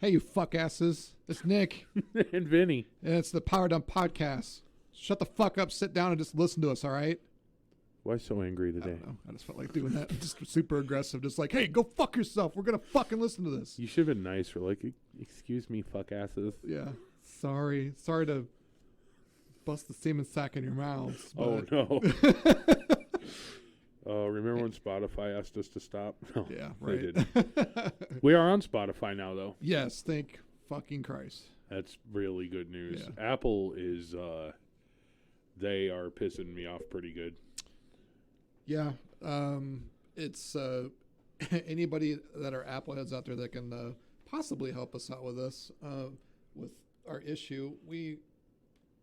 Hey, you fuck asses. It's Nick. And Vinny. And it's the Power Dump Podcast. Shut the fuck up, sit down, and just listen to us, all right? Why so angry I today? don't know. I just felt like doing that. Just super aggressive. Just like, hey, go fuck yourself. We're going to fucking listen to this. You should have been nicer. Like, excuse me, fuck asses. Yeah. Sorry. Sorry to bust the semen sack in your mouths. Oh, But no. Remember when Spotify asked us to stop? No, yeah, they right. didn't. We are on Spotify now, though. Yes, thank fucking Christ. That's really good news. Yeah. Apple is, they are pissing me off pretty good. Yeah. It's anybody that are Apple heads out there that can possibly help us out with this, with our issue.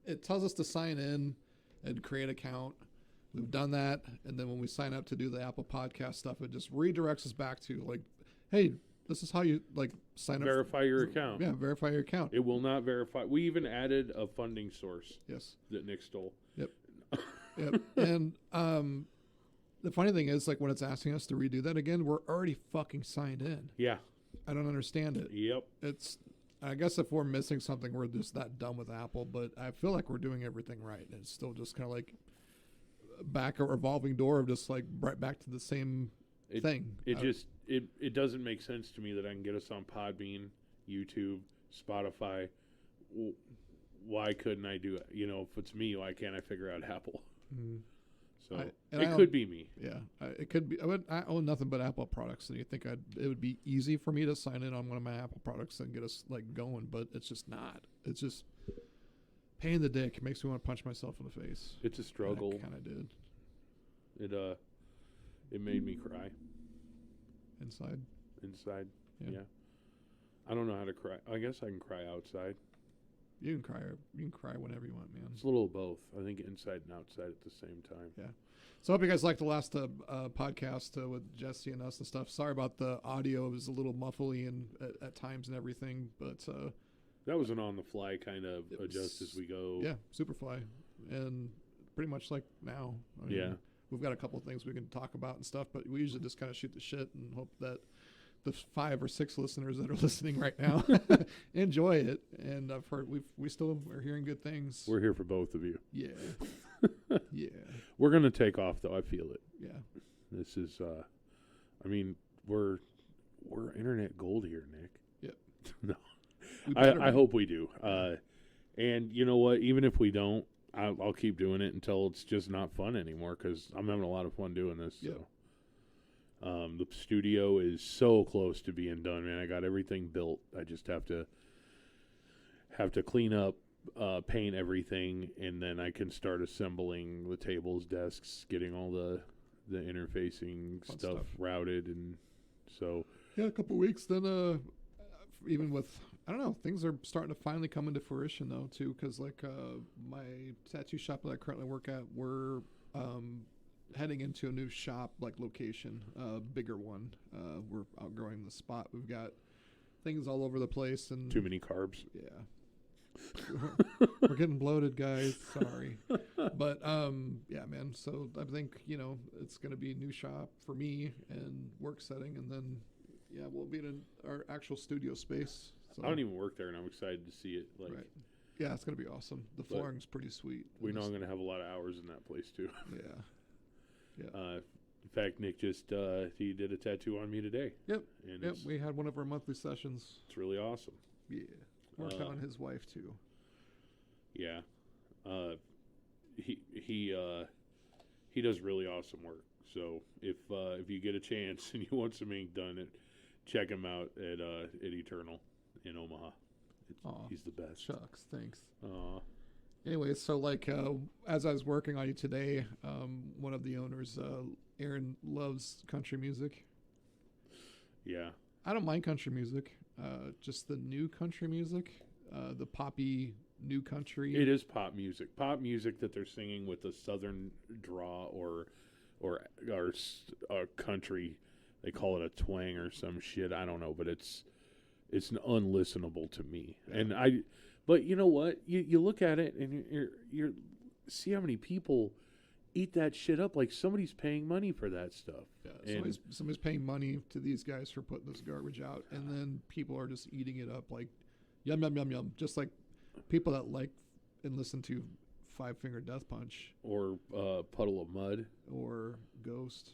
It tells us to sign in and create an account. We've done that, and then when we sign up to do the Apple Podcast stuff, it just redirects us back to like, hey, this is how you like sign up. Verify your account. Yeah, verify your account. It will not verify. We even added a funding source Yes. that Nick stole. Yep. Yep. And the funny thing is, like, when it's asking us to redo that again, we're already fucking signed in. Yeah. I don't understand it. Yep. I guess if we're missing something, we're just that dumb with Apple, but I feel like we're doing everything right. And it's still just kind of like back a revolving door of just like right back to the same thing. It doesn't make sense to me that I can get us on Podbean, YouTube, Spotify. Why couldn't I do it? You know, if it's me, why can't I figure out Apple? Mm. So it could be me. Yeah, it could be. I own nothing but Apple products, and you think it would be easy for me to sign in on one of my Apple products and get us like going, but it's just not. It's just pain in the dick. It makes me want to punch myself in the face. It's a struggle. Kind of did. It made me cry inside. Yeah. I don't know how to cry. I guess I can cry outside. You can cry. You can cry whenever you want, man. It's a little of both. I think inside and outside at the same time. Yeah. So I hope you guys liked the last podcast with Jesse and us and stuff. Sorry about the audio. It was a little muffly and at times and everything, but that was an on-the-fly kind of adjust as we go. Yeah, Superfly, and pretty much like now. I mean, yeah. We've got a couple of things we can talk about and stuff, but we usually just kind of shoot the shit and hope that the 5 or 6 listeners that are listening right now enjoy it. And I've heard we still are hearing good things. We're here for both of you. Yeah. Yeah. We're going to take off though. I feel it. Yeah. This is, I mean, we're internet gold here, Nick. Yep. No, I hope we do. And you know what? Even if we don't, I'll keep doing it until it's just not fun anymore because I'm having a lot of fun doing this. Yep. So. The studio is so close to being done, man. I got everything built. I just have to clean up, paint everything, and then I can start assembling the tables, desks, getting all the interfacing stuff routed, and so yeah, a couple weeks. Then even with I don't know, things are starting to finally come into fruition though too, because like my tattoo shop that I currently work at, we're heading into a new shop like location, bigger one. We're outgrowing the spot. We've got things all over the place and too many carbs. Yeah. We're getting bloated, guys. Sorry. But yeah, man. So I think, it's gonna be a new shop for me and work setting, and then we'll be in our actual studio space. So I don't even work there and I'm excited to see it. Like right. Yeah, it's gonna be awesome. The flooring's pretty sweet. We know I'm gonna have a lot of hours in that place too. Yeah. Yeah. In fact, Nick just he did a tattoo on me today. Yep. And yep. We had one of our monthly sessions. It's really awesome. Yeah. Worked on his wife too. Yeah. He does really awesome work. So if you get a chance and you want some ink done, check him out at Eternal in Omaha. He's the best. Shucks. Thanks. Anyway, so like as I was working on you today, one of the owners, Aaron, loves country music. Yeah. I don't mind country music, just the new country music, the poppy new country. It is pop music. Pop music that they're singing with a southern draw or country. They call it a twang or some shit. I don't know, but it's unlistenable to me. Yeah. But you know what? You look at it and you're see how many people eat that shit up. Like somebody's paying money for that stuff. Yeah, somebody's paying money to these guys for putting this garbage out, and then people are just eating it up like yum yum yum yum. Just like people that like and listen to Five Finger Death Punch or Puddle of Mud or Ghost.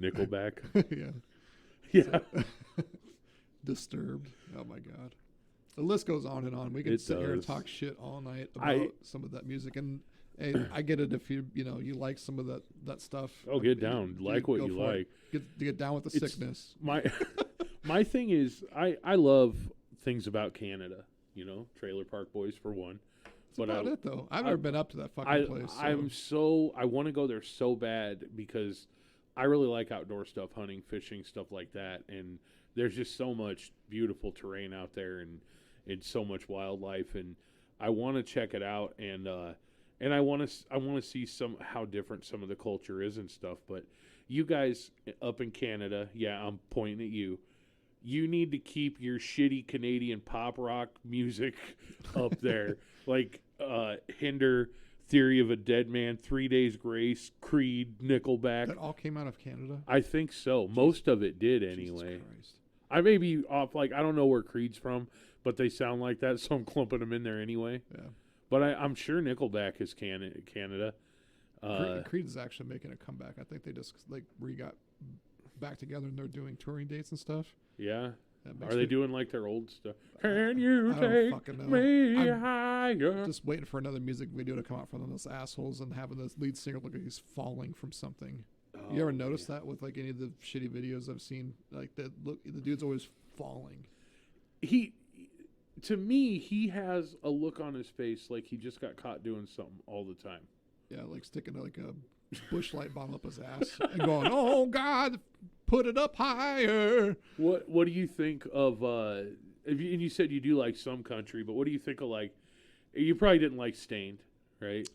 Nickelback. Yeah. Yeah. Disturbed. Oh my God. The list goes on and on. We could sit here and talk shit all night about some of that music. And hey, I get it if you like some of that stuff. Oh, get down. Like what you like. Get down with the sickness. My thing is, I love things about Canada. Trailer Park Boys for one. That's about it though. I've never been up to that fucking place. So. I want to go there so bad because I really like outdoor stuff, hunting, fishing, stuff like that. And there's just so much beautiful terrain out there and so much wildlife, and I want to check it out, and I want to see how different some of the culture is and stuff. But you guys up in Canada, yeah, I'm pointing at you. You need to keep your shitty Canadian pop rock music up there, like Hinder, Theory of a Dead Man, 3 Days Grace, Creed, Nickelback. That all came out of Canada? I think so. Most of it did anyway. I may be off, like, I don't know where Creed's from, but they sound like that, so I'm clumping them in there anyway. Yeah. But I'm sure Nickelback is Canada. Creed is actually making a comeback. I think they just, got back together and they're doing touring dates and stuff. Yeah. Are they doing, like, their old stuff? Can you take me higher? Just waiting for another music video to come out from those assholes and having this lead singer look like he's falling from something. Oh, you ever notice that with like any of the shitty videos I've seen? Like the dude's always falling. To me, he has a look on his face like he just got caught doing something all the time. Yeah, like sticking like a bush light bomb up his ass and going, "Oh God, put it up higher." What do you think of? And you said you do like some country, but what do you think of like? You probably didn't like Stained, right?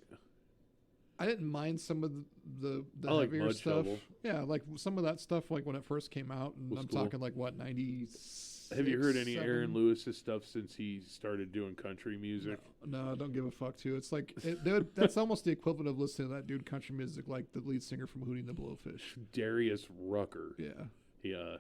I didn't mind some of the heavier like stuff. Shovel. Yeah, like some of that stuff, like when it first came out, and I'm cool. talking like what 96. Have you heard any Aaron Lewis's stuff since he started doing country music? No, I don't give a fuck. Too. It's like that's almost the equivalent of listening to that dude country music, like the lead singer from Hootie and the Blowfish, Darius Rucker. Yeah,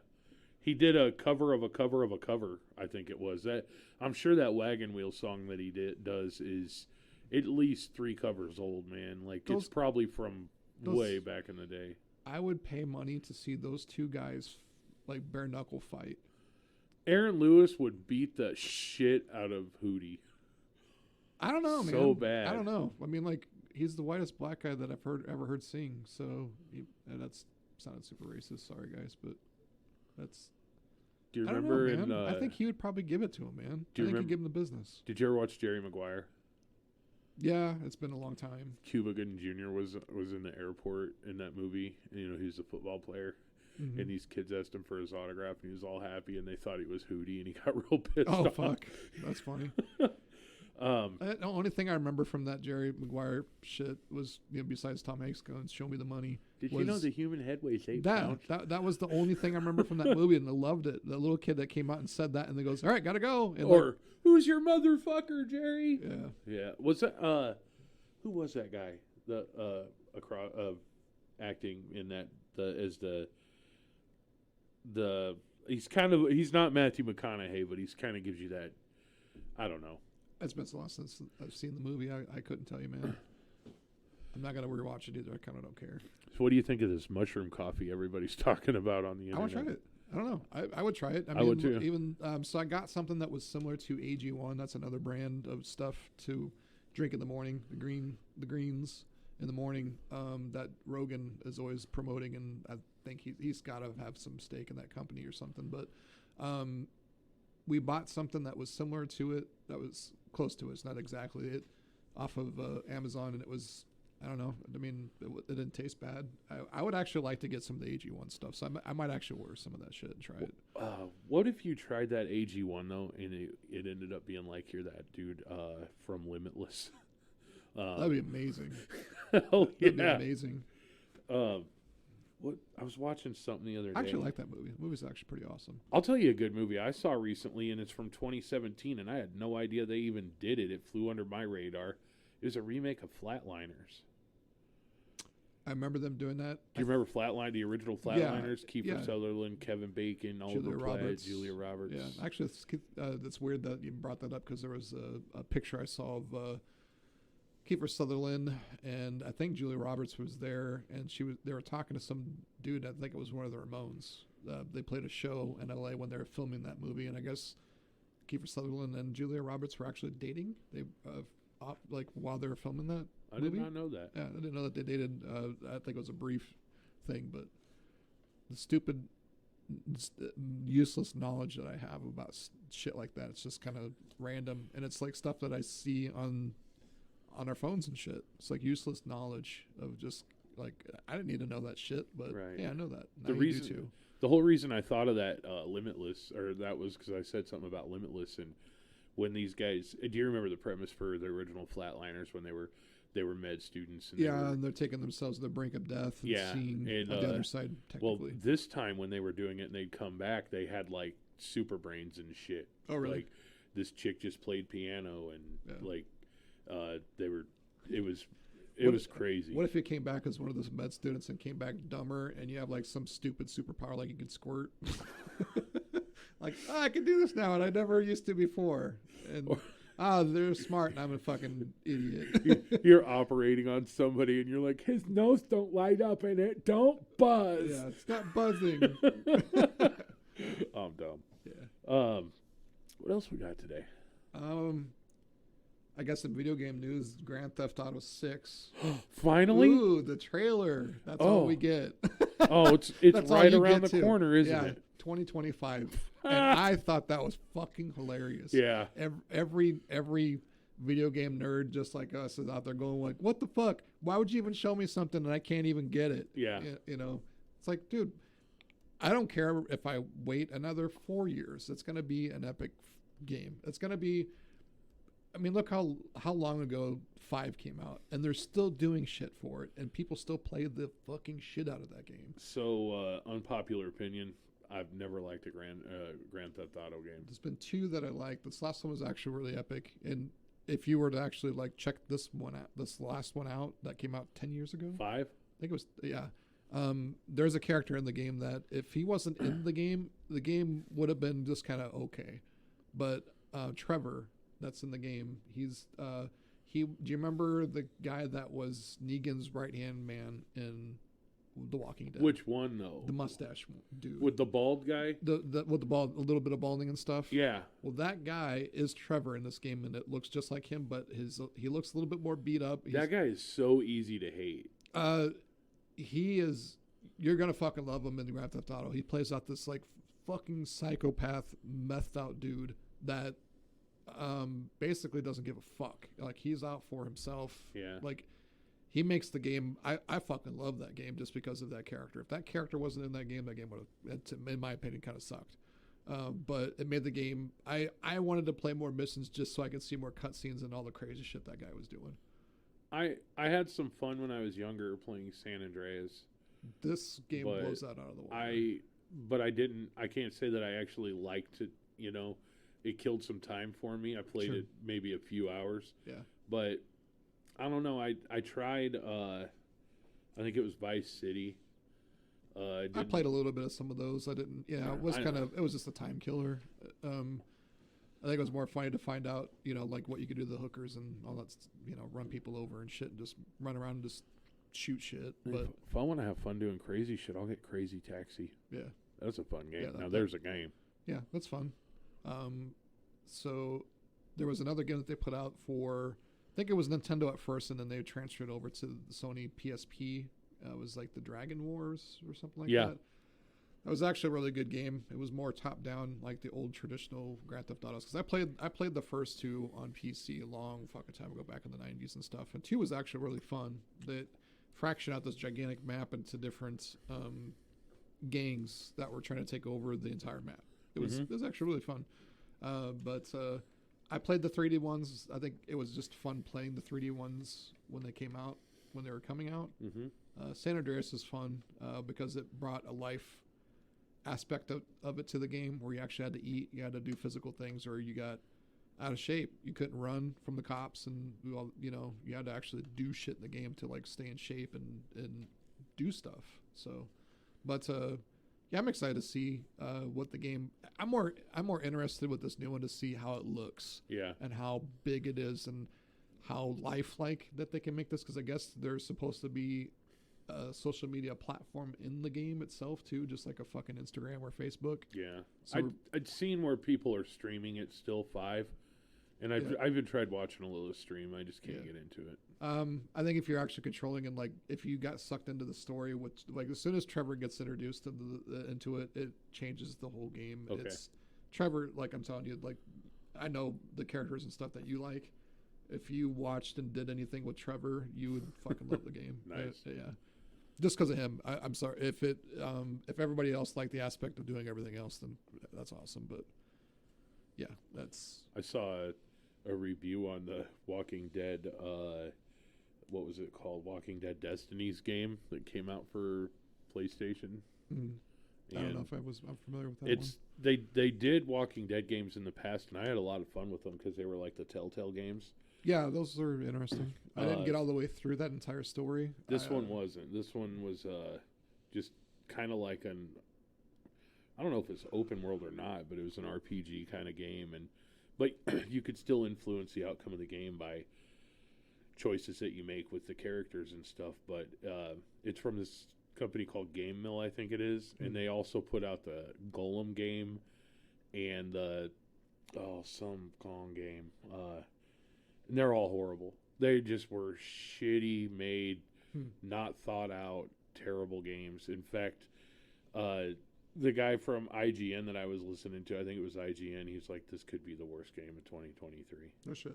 he did a cover of a cover of a cover. I think it was that. I'm sure that Wagon Wheel song that he does is at least 3 covers old, man. Like it's probably from way back in the day. I would pay money to see those two guys like bare knuckle fight. Aaron Lewis would beat the shit out of Hootie. I don't know, man. So bad. I don't know. I mean, like he's the whitest black guy that I've ever heard sing. So and that's sounded super racist. Sorry, guys, but that's. Do you remember? I don't know, man. I think he would probably give it to him, man. I think he'd give him the business. Did you ever watch Jerry Maguire? Yeah, it's been a long time. Cuba Gooding Jr. was in the airport in that movie. And, he's a football player. Mm-hmm. And these kids asked him for his autograph, and he was all happy, and they thought he was Hootie, and he got real pissed off. Oh, fuck. That's funny. The only thing I remember from that Jerry Maguire shit was, besides Tom Hanks going, "Show me the money." Did you know the human head weighs 8 pounds? That was the only thing I remember from that movie, and I loved it. The little kid that came out and said that, and they goes, "All right, gotta go." And or, "Who's your motherfucker, Jerry?" Yeah. Yeah. Was that, who was that guy? Acting in that, he's not Matthew McConaughey, but he's kind of gives you that, I don't know. It's been so long since I've seen the movie. I couldn't tell you, man. I'm not going to rewatch it either. I kind of don't care. So what do you think of this mushroom coffee everybody's talking about on the internet? I would try it. I don't know. I would try it. I would too. Even, so I got something that was similar to AG1. That's another brand of stuff to drink in the morning. The greens in the morning that Rogan is always promoting, and I think he's got to have some stake in that company or something. But we bought something that was similar to it, that was close to it. It's not exactly it, off of Amazon, and it was, I don't know. I mean, it didn't taste bad. I would actually like to get some of the AG1 stuff, so I might actually order some of that shit and try it. What if you tried that AG1 though, and it ended up being like you're that dude from Limitless? That'd be amazing. Hell yeah. That'd be amazing. What I was watching something the other day. I actually like that movie. The movie's actually pretty awesome. I'll tell you a good movie I saw recently, and it's from 2017, and I had no idea they even did it. It flew under my radar. It was a remake of Flatliners. I remember them doing that. Do you remember Flatline, the original Flatliners? Kiefer yeah. Sutherland, Kevin Bacon, Oliver Platt, Julia Roberts. Yeah, actually, it's weird that you brought that up because there was a picture I saw of Kiefer Sutherland, and I think Julia Roberts was there, and they were talking to some dude. I think it was one of the Ramones. They played a show in LA when they were filming that movie, and I guess Kiefer Sutherland and Julia Roberts were actually dating. They like while they were filming that. I did not know that. Yeah, I didn't know that they dated. I think it was a brief thing, but the stupid, useless knowledge that I have about shit like that, it's just kind of random, and it's like stuff that I see on our phones and shit. It's like useless knowledge of just like I didn't need to know that shit, but yeah, I know that. Now you do too. The whole reason I thought of that Limitless, or that was because I said something about Limitless, and when these guys, do you remember the premise for the original Flatliners when they were med students? And and they're taking themselves to the brink of death and seeing the other side, technically. Well, this time when they were doing it and they'd come back, they had, like, super brains and shit. Oh, really? Like, this chick just played piano and, like, it was crazy. What if you came back as one of those med students and came back dumber and you have, like, some stupid superpower, like you can squirt? Like, I can do this now and I never used to before. And... they're smart, and I'm a fucking idiot. You're operating on somebody, and you're like, his nose don't light up, and it don't buzz. Yeah, it's not buzzing. I'm dumb. Yeah. What else we got today? I guess in video game news, Grand Theft Auto 6. Finally? Ooh, the trailer. That's all we get. It's right around the corner, isn't it? 2025. And I thought that was fucking hilarious. Yeah. Every video game nerd just like us is out there going like, what the fuck? Why would you even show me something and I can't even get it? Yeah. You know, it's like, dude, I don't care if I wait another 4 years. It's going to be an epic game. It's going to be, I mean, look how long ago 5 came out, and they're still doing shit for it, and people still play the fucking shit out of that game. So, unpopular opinion, I've never liked a Grand Theft Auto game. There's been 2 that I like. This last one was actually really epic, and if you were to actually like check this last one out that came out 10 years ago. 5? I think it was, yeah. There's a character in the game that if he wasn't in the game would have been just kind of okay. But Trevor, that's in the game, do you remember the guy that was Negan's right-hand man in The Walking Dead? Which one, though? The mustache dude. With the bald guy? With the bald, a little bit of balding and stuff? Yeah. Well, that guy is Trevor in this game, and it looks just like him, but he looks a little bit more beat up. That guy is so easy to hate. He is, you're going to fucking love him in Grand Theft Auto. He plays out this, like, fucking psychopath, methed out dude that basically doesn't give a fuck. Like, he's out for himself. Yeah. Like, he makes the game. I fucking love that game just because of that character. If that character wasn't in that game would have, in my opinion, kind of sucked. But it made the game. I wanted to play more missions just so I could see more cutscenes and all the crazy shit that guy was doing. I had some fun when I was younger playing San Andreas. This game blows that out of the water. I can't say that I actually liked it. You know, it killed some time for me. I played it maybe a few hours. Yeah. But I don't know. I tried. I think it was Vice City. I played a little bit of some of those. I didn't. Yeah, it was it was just a time killer. I think it was more funny to find out, you know, like what you could do to the hookers and all that, you know, run people over and shit and just run around and just shoot shit. But if I want to have fun doing crazy shit, I'll get Crazy Taxi. Yeah. That's a fun game. Yeah, there's a game. Yeah, that's fun. So there was another game that they put out for, I think it was Nintendo at first, and then they transferred over to the Sony PSP. It was like the Dragon Wars or something like that. That was actually a really good game. It was more top-down, like the old traditional Grand Theft Autos. Because I played the first 2 on PC a long fucking time ago, back in the 90s and stuff. And 2 was actually really fun. They fractioned out this gigantic map into different gangs that were trying to take over the entire map. It was actually really fun. But I played the 3D ones. I think it was just fun playing the 3D ones when they came out, when they were coming out. San Andreas is fun because it brought a life aspect of it to the game where you actually had to eat, you had to do physical things, or you got out of shape. You couldn't run from the cops, and you had to actually do shit in the game to like stay in shape and do stuff. So, but yeah, I'm excited to see what the game. I'm more interested with this new one to see how it looks. Yeah. And how big it is and how lifelike that they can make this, because I guess there's supposed to be a social media platform in the game itself too, just like a fucking Instagram or Facebook. Yeah. So I'd seen where people are streaming it still 5. And I've even tried watching a little stream. I just can't get into it. I think if you're actually controlling and like if you got sucked into the story, which like as soon as Trevor gets introduced into it, it changes the whole game. Okay. It's Trevor, like I'm telling you, like I know the characters and stuff that you like. If you watched and did anything with Trevor, you would fucking love the game. Nice. Yeah. Just because of him. I'm sorry if everybody else liked the aspect of doing everything else, then that's awesome. But yeah, I saw a review on the Walking Dead. What was it called? Walking Dead Destinies game that came out for PlayStation. I don't know if I'm familiar with that. It's one. They did Walking Dead games in the past, and I had a lot of fun with them because they were like the Telltale games. Yeah, those are interesting. I didn't get all the way through that entire story. This one wasn't. This one was just kind of like I don't know if it's open world or not, but it was an RPG kind of game, but you could still influence the outcome of the game by choices that you make with the characters and stuff. But it's from this company called Game Mill, I think it is, and they also put out the Golem game and some Kong game. And they're all horrible. They just were shitty made, not thought out, terrible games. In fact, the guy from IGN that I was listening to, I think it was IGN, he's like, this could be the worst game of 2023. No shit.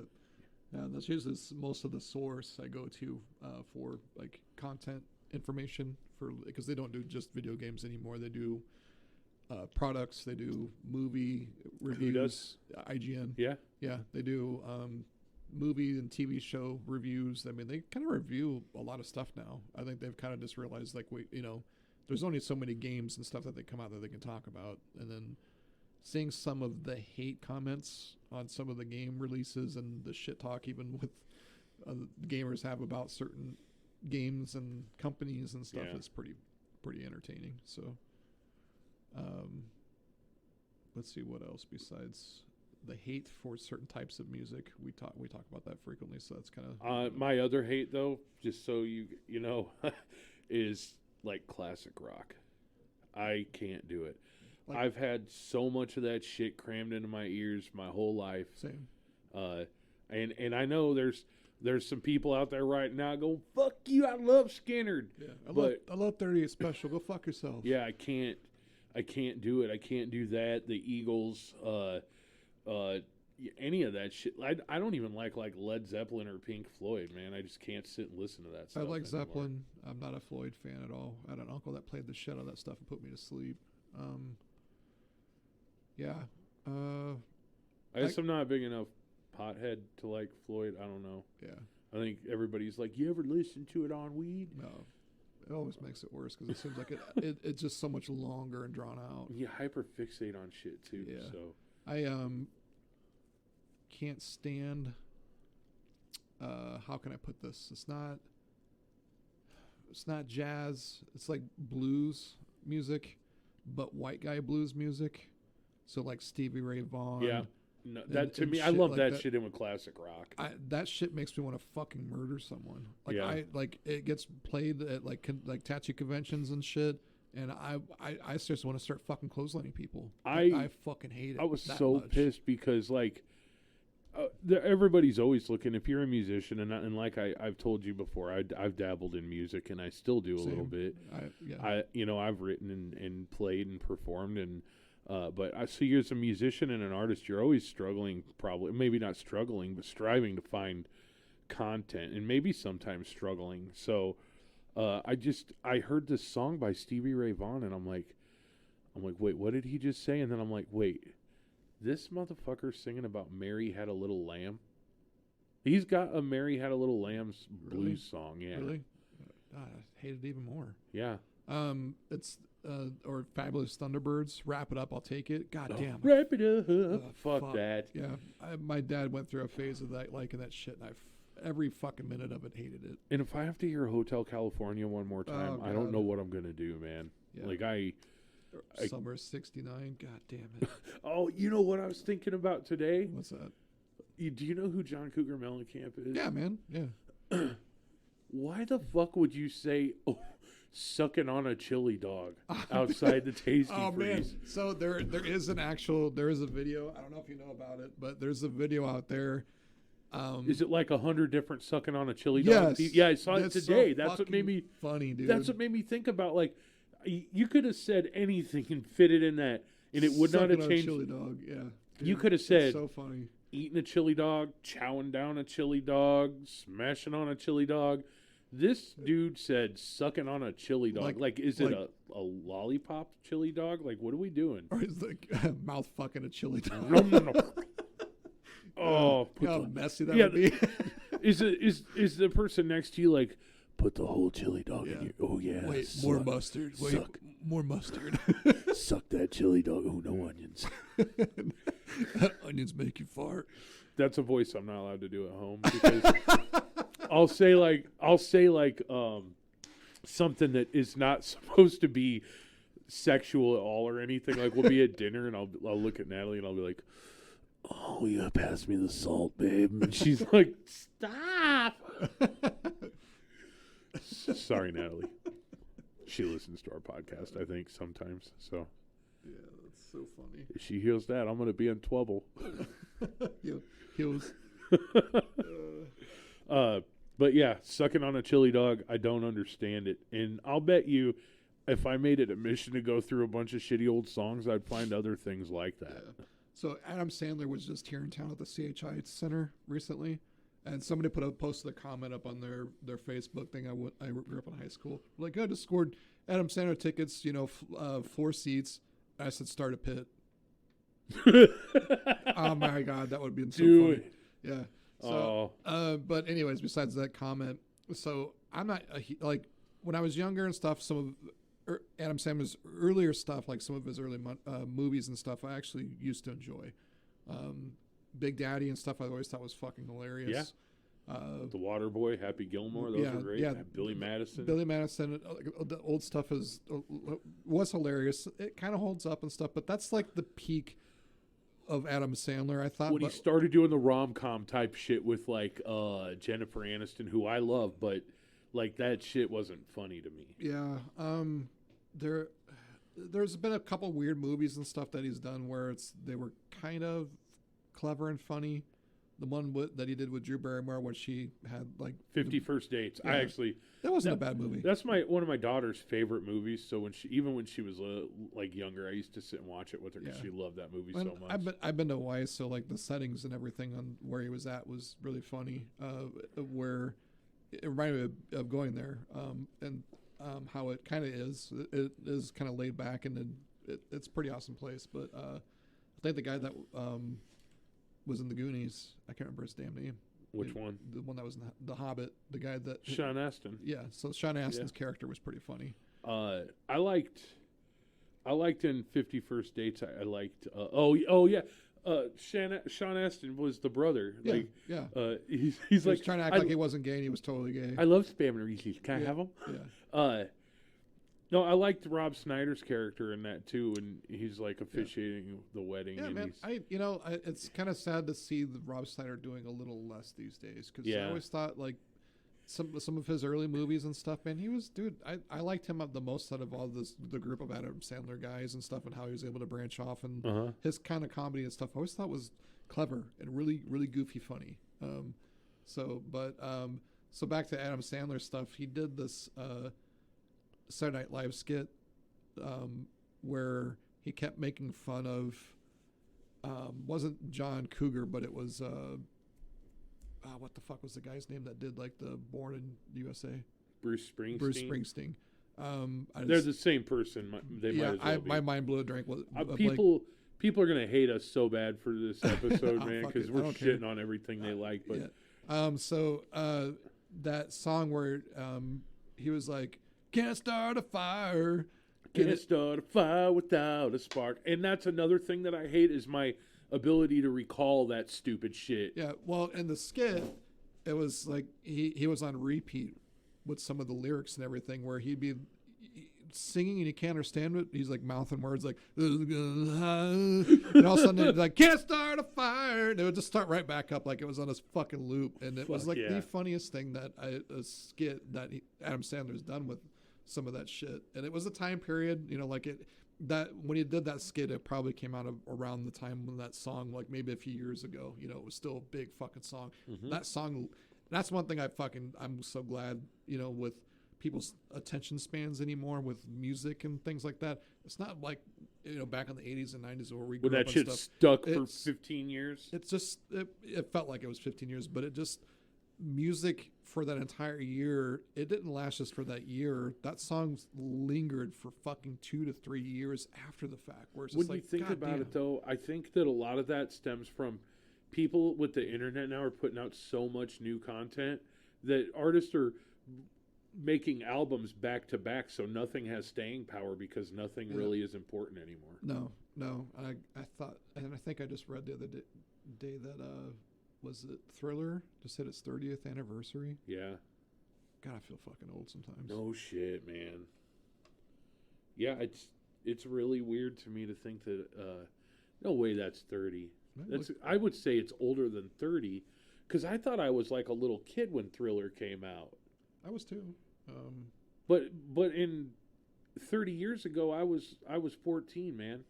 Yeah, that's usually most of the source I go to for like content information because they don't do just video games anymore. They do products. They do movie reviews. Who does? IGN. Yeah. Yeah, they do movie and TV show reviews. I mean, they kind of review a lot of stuff now. I think they've kind of just realized like there's only so many games and stuff that they come out that they can talk about, and then seeing some of the hate comments on some of the game releases and the shit talk even with gamers have about certain games and companies and stuff is pretty entertaining. So let's see what else besides the hate for certain types of music. We talk about that frequently, so that's kind of my other hate though, just so you know, is like classic rock. I can't do it. Like, I've had so much of that shit crammed into my ears my whole life. Same. And I know there's some people out there right now going, fuck you, I love Skinner. Yeah, I love 38 Special. Go fuck yourself. Yeah, I can't do it. I can't do that. The Eagles, any of that shit. I don't even like Led Zeppelin or Pink Floyd, man. I just can't sit and listen to that stuff. I like anymore. Zeppelin. I'm not a Floyd fan at all. I had an uncle that played the shit out of that stuff and put me to sleep. Yeah. I guess I'm not a big enough pothead to like Floyd. I don't know. Yeah. I think everybody's like, you ever listen to it on weed? No. It always makes it worse because it seems like it's just so much longer and drawn out. You hyperfixate on shit too. Yeah. So I can't stand. How can I put this? It's not jazz. It's like blues music, but white guy blues music. So like Stevie Ray Vaughan. Yeah. No, that to me, I love like that shit in with classic rock. That shit makes me want to fucking murder someone. Like yeah. It gets played at like tattoo conventions and shit, and I just want to start fucking clotheslining people. I fucking hate it. I was so pissed because like everybody's always looking. If you're a musician, and like I've told you before, I've dabbled in music and I still do a little bit. I've written and played and performed and. But I see you as a musician and an artist, you're always struggling, probably, maybe not struggling, but striving to find content and maybe sometimes struggling. So I heard this song by Stevie Ray Vaughan and I'm like, wait, what did he just say? And then I'm like, wait, this motherfucker's singing about Mary Had a Little Lamb? He's got a Mary Had a Little Lamb's blues song, yeah. Really? I hate it even more. Yeah. It's or Fabulous Thunderbirds. Wrap it up, I'll take it. God damn. Wrap it up. Fuck that. Yeah, my dad went through a phase of that, liking that shit, and every fucking minute of it hated it. And if I have to hear Hotel California one more time, I don't know what I'm gonna do, man. Yeah. Like Summer '69. God damn it. Oh, you know what I was thinking about today? What's that? Do you know who John Cougar Mellencamp is? Yeah, man. Yeah. Why the fuck would you say, sucking on a chili dog outside the Tasty Oh Freeze? man! So there is a video. I don't know if you know about it, but there's a video out there. Is it like 100 different sucking on a chili dog? Yes. Yeah, I saw it today. So That's what made me funny, dude. That's what made me think about, like, you could have said anything and fit it in that, and it would not have Sucking on a changed. chili dog. Yeah. Dude, You could have said it's so funny. eating a chili dog, chowing down a chili dog, smashing on a chili dog. This dude said sucking on a chili dog. Like is it a lollipop chili dog? Like, what are we doing? Or is like mouth fucking a chili dog? No. Oh, how messy that would be. Is the person next to you like, put the whole chili dog in here? Oh yeah. Wait, more mustard. Wait, Suck. more mustard. Suck that chili dog. Oh, no onions. Onions make you fart. That's a voice I'm not allowed to do at home because I'll say like something that is not supposed to be sexual at all or anything. Like, we'll be at dinner and I'll look at Natalie and I'll be like, "Oh, you gotta pass me the salt, babe." And she's like, "Stop." Sorry, Natalie. She listens to our podcast, I think, sometimes. So yeah, that's so funny. if she hears that, I'm gonna be in trouble. Heels. But yeah, sucking on a chili dog, I don't understand it. And I'll bet you, if I made it a mission to go through a bunch of shitty old songs, I'd find other things like that. Yeah. So Adam Sandler was just here in town at the CHI Center recently, and somebody posted a comment up on their Facebook thing. I grew up in high school. Like, I just scored Adam Sandler tickets, 4 seats. I said, start a pit. Oh my God, that would be so funny. Yeah. So, but anyways, besides that comment, so I'm not like when I was younger and stuff. Some of Adam Sandler's earlier stuff, like some of his early movies and stuff, I actually used to enjoy. Big Daddy and stuff, I always thought was fucking hilarious. Yeah. The Water Boy, Happy Gilmore, those were great. Yeah, Billy Madison. The old stuff was hilarious. It kind of holds up and stuff, but that's like the peak of Adam Sandler, I thought. When he started doing the rom-com type shit with like Jennifer Aniston, who I love, but like that shit wasn't funny to me. Yeah. There's been a couple weird movies and stuff that he's done where they were kind of clever and funny. The one that he did with Drew Barrymore, when she had like 50 First Dates. Yeah. That wasn't a bad movie. That's one of my daughter's favorite movies. So when she was like younger, I used to sit and watch it with her because she loved that movie so much. I've been to Hawaii, so like the settings and everything on where he was at was really funny. Where it reminded me of going there, and how it kind of is. It is kind of laid back, and it's a pretty awesome place. But I think the guy that was in the Goonies, I can't remember his damn name. Which one? The one that was in the Hobbit. The guy that Sean Astin. Yeah, so Sean Astin's character was pretty funny. I liked in 50 First Dates. I liked. Sean Astin was the brother. Yeah, like, yeah. He's He like was trying to act like he wasn't gay, and he was totally gay. I love spamming Reese's. Can I have them? Yeah. No, I liked Rob Schneider's character in that too, and he's like officiating the wedding. Yeah, and man. It's kind of sad to see the Rob Schneider doing a little less these days, because I always thought like some of his early movies and stuff, man, he was, dude. I liked him the most out of all the group of Adam Sandler guys and stuff, and how he was able to branch off, and his kind of comedy and stuff. I always thought was clever and really, really goofy funny. So back to Adam Sandler stuff. He did this Saturday Night Live skit where he kept making fun of wasn't John Cougar, but it was what the fuck was the guy's name that did like the Born in USA? Bruce Springsteen. Bruce Springsteen. They're the same person. They might as well be. My mind blew a drink. People are gonna hate us so bad for this episode, man, because we're shitting on everything they like. But so that song where he was like, "Can't start a fire." Can't start a fire without a spark. And that's another thing that I hate is my ability to recall that stupid shit. Yeah, well, in the skit, it was like he was on repeat with some of the lyrics and everything, where he'd be singing and you can't understand it. He's like mouthing words like, and all of a sudden it's like, "Can't start a fire," and it would just start right back up like it was on this fucking loop. And it was like the funniest thing that a skit that Adam Sandler's done with some of that shit. And it was a time period, you know, like that when he did that skit, it probably came out around the time when that song, like maybe a few years ago, you know, it was still a big fucking song. That song, that's one thing I'm so glad, you know, with people's attention spans anymore with music and things like that. It's not like, you know, back in the 80s and 90s where we grew when up that shit stuff. stuck for 15 years. It's just, it felt like it was 15 years, but it just, music for that entire year, it didn't last just for that year. That song lingered for fucking 2 to 3 years after the fact. Where it's just when like, you think God about damn. it, though, I think that a lot of that stems from people with the internet now are putting out so much new content that artists are making albums back to back, so nothing has staying power because nothing really is important anymore. No. I thought, and I think I just read the other day that was it Thriller just hit its 30th anniversary. Yeah. God, I feel fucking old sometimes. No shit, man. Yeah, it's really weird to me to think that no way that's 30. I would say it's older than 30 because I thought I was like a little kid when Thriller came out. I was too. But in 30 years ago, I was 14, man.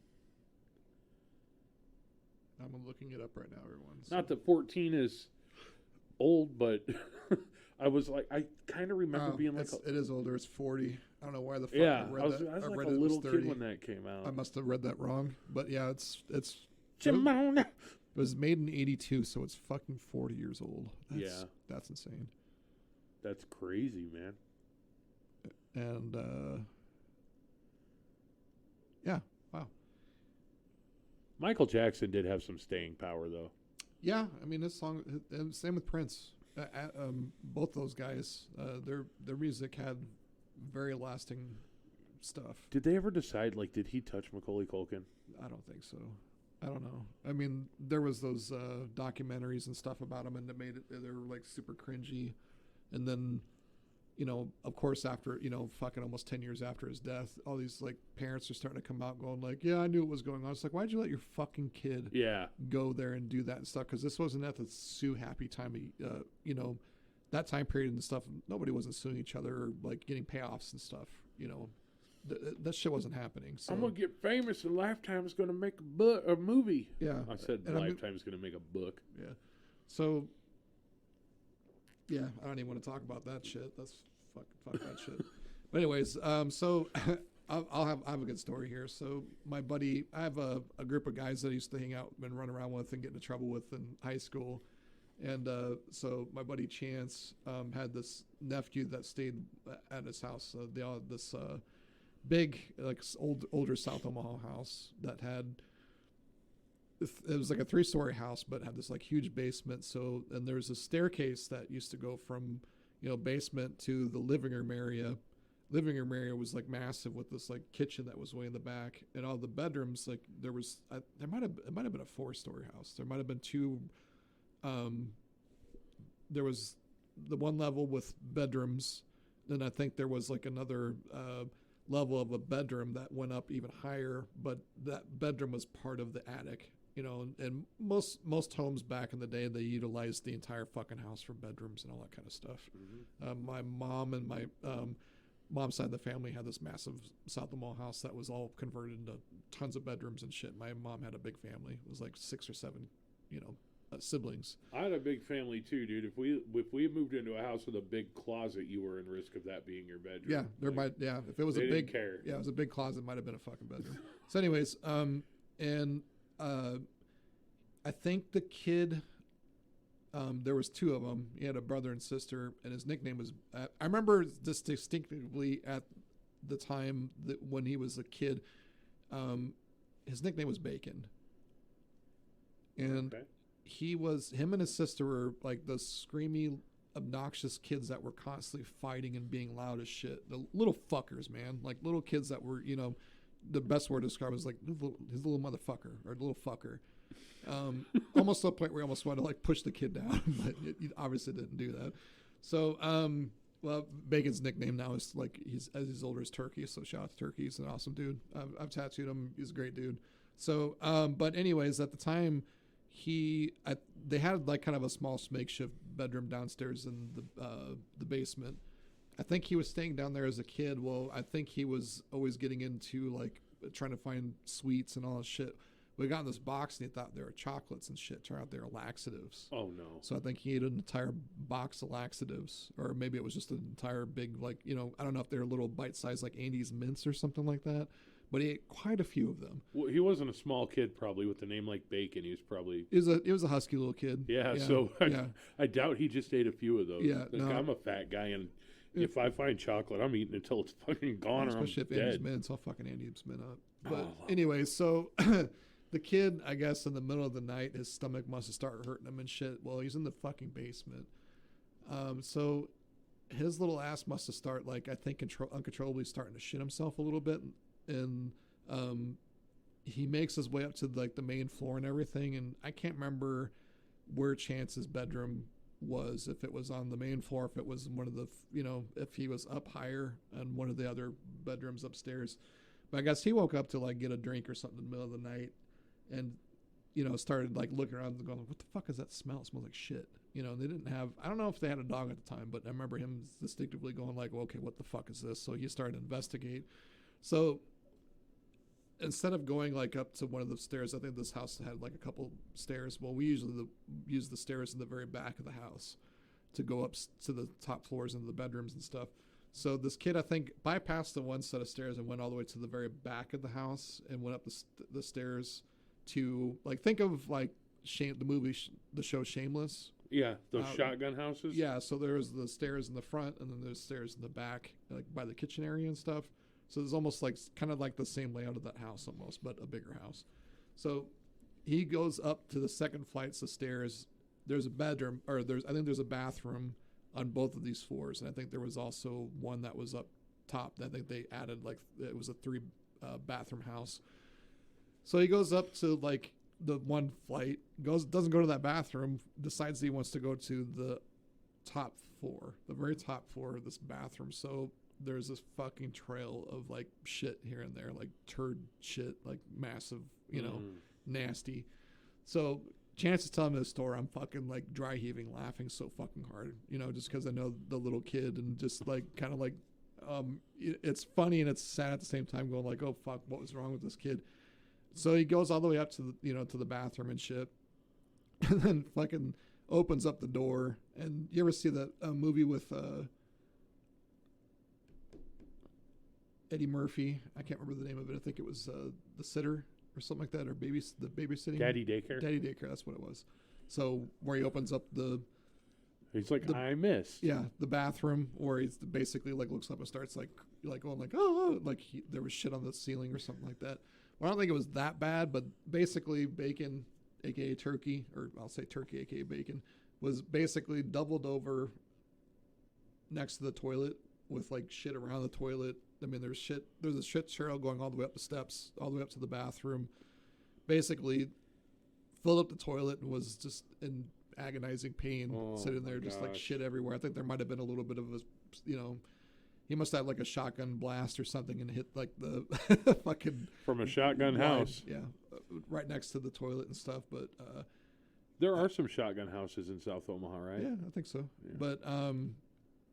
I'm looking it up right now, everyone. So. Not that 14 is old, but I was like, I kind of remember being like... it is older. It's 40. I don't know why the fuck I read was that. I was like read a it little was kid when that came out. I must have read that wrong. But yeah, it's Simone. It was made in 82, so it's fucking 40 years old. That's insane. That's crazy, man. And, yeah, wow. Musical Jackson did have some staying power, though. Yeah, I mean, this song, same with Prince. Both those guys, their music had very lasting stuff. Did they ever decide, like, did he touch Macaulay Culkin? I don't think so. I don't know. I mean, there was those documentaries and stuff about him, and they were like super cringy. And then, you know, of course, after, you know, fucking almost 10 years after his death, all these like parents are starting to come out going like, "Yeah, I knew what was going on." It's like, why'd you let your fucking kid go there and do that and stuff? Because this wasn't at the sue happy time of, you know, that time period and stuff. Nobody wasn't suing each other or like getting payoffs and stuff. You know, that shit wasn't happening. So I'm gonna get famous, and Lifetime's gonna make a movie. Yeah, I said Lifetime's gonna make a book. Yeah, so yeah, I don't even want to talk about that shit. That's fuck that shit. But anyways, so I have a good story here. So my buddy, I have a group of guys that I used to hang out and run around with and get into trouble with in high school. And so my buddy Chance had this nephew that stayed at his house. They all had this big, like older South Omaha house that had, it was like a 3-story house, but had this like huge basement. So, and there's a staircase that used to go from, you know, basement to the living room area. Living room area was like massive with this like kitchen that was way in the back, and all the bedrooms, like there was, it might have been a 4-story house. There might have been 2. There was the one level with bedrooms. Then I think there was like another level of a bedroom that went up even higher, but that bedroom was part of the attic. You know, and most homes back in the day, they utilized the entire fucking house for bedrooms and all that kind of stuff. Mm-hmm. My mom and my mom's side of the family had this massive South Omaha house that was all converted into tons of bedrooms and shit. My mom had a big family. It was like 6 or 7, you know, siblings. I had a big family too, dude. If we moved into a house with a big closet, you were in risk of that being your bedroom. Yeah, there might. Yeah, if it was a big, didn't care. Yeah, it was a big closet. It might have been a fucking bedroom. So, anyways, I think the kid, there was 2 of them. He had a brother and sister, and his nickname was, I remember this distinctively at the time that when he was a kid, his nickname was Bacon. And him and his sister were like the screamy, obnoxious kids that were constantly fighting and being loud as shit. The little fuckers, man. Like little kids that were, the best word to describe is like his little motherfucker or little fucker. Almost to the point where I almost wanted to like push the kid down, but it obviously didn't do that. So, well, Bacon's nickname now is like he's older as Turkey. So shout out to Turkey. He's an awesome dude. I've tattooed him. He's a great dude. So, but anyways, at the time, they had like kind of a small makeshift bedroom downstairs in the basement. I think he was staying down there as a kid. Well, I think he was always getting into like trying to find sweets and all this shit. We got in this box and he thought they were chocolates and shit. Turned out they were laxatives. Oh no! So I think he ate an entire box of laxatives, or maybe it was just an entire big like I don't know if they're little bite-sized like Andy's mints or something like that. But he ate quite a few of them. Well, he wasn't a small kid, probably with a name like Bacon. He was probably He was a husky little kid. Yeah. So I doubt he just ate a few of those. Yeah, like, no. I'm a fat guy, and if I find chocolate, I'm eating until it's fucking gone, Especially or I'm if Andy's dead. mints, I'll fucking Andy's mint up. But wow. anyway, so the kid, I guess, in the middle of the night, his stomach must have started hurting him and shit. Well, he's in the fucking basement. So his little ass must have started, like, I think, uncontrollably starting to shit himself a little bit. And he makes his way up to, like, the main floor and everything. And I can't remember where Chance's bedroom was, if it was on the main floor, if it was one of the, if he was up higher on one of the other bedrooms upstairs. But I guess he woke up to, like, get a drink or something in the middle of the night. And, started like looking around and going, what the fuck is that smell? It smells like shit. They didn't have, I don't know if they had a dog at the time, but I remember him distinctively going like, well, okay, what the fuck is this? So he started to investigate. So instead of going like up to one of the stairs, I think this house had like a couple stairs. Well, we usually use the stairs in the very back of the house to go up to the top floors into the bedrooms and stuff. So this kid, I think, bypassed the one set of stairs and went all the way to the very back of the house and went up the stairs to, like, think of like the show Shameless. Yeah, those shotgun houses. Yeah, so there's the stairs in the front and then there's stairs in the back, like by the kitchen area and stuff. So there's almost like kind of like the same layout of that house almost, but a bigger house. So he goes up to the second flights of stairs. There's a bedroom, or I think there's a bathroom on both of these floors, and I think there was also one that was up top. I think they added, like, it was a 3 bathroom house. So he goes up to like the one flight, doesn't go to that bathroom, decides he wants to go to the top floor, the very top floor of this bathroom. So there's this fucking trail of like shit here and there, like turd shit, like massive, nasty. So Chance is telling me the story. I'm fucking like dry heaving, laughing so fucking hard, just because I know the little kid and just like kind of like, it's funny and it's sad at the same time, going like, oh fuck, what was wrong with this kid? So he goes all the way up to the, to the bathroom and shit, and then fucking opens up the door. And you ever see that movie with Eddie Murphy? I can't remember the name of it. I think it was The Sitter or something like that, or the babysitting. Daddy Daycare. Daddy Daycare, that's what it was. So where he opens up he's like, I miss. Yeah, the bathroom, where he's basically like looks up and starts like going like, oh, like there was shit on the ceiling or something like that. Well, I don't think it was that bad, but basically Bacon, aka Turkey, or I'll say Turkey, aka Bacon, was basically doubled over next to the toilet with like shit around the toilet. I mean, there's a shit trail going all the way up the steps, all the way up to the bathroom. Basically filled up the toilet and was just in agonizing pain, sitting there, just like shit everywhere. I think there might have been a little bit of a, he must have like a shotgun blast or something and hit like the fucking from a shotgun house. Yeah, right next to the toilet and stuff. But there are some shotgun houses in South Omaha, right? Yeah, I think so. Yeah. But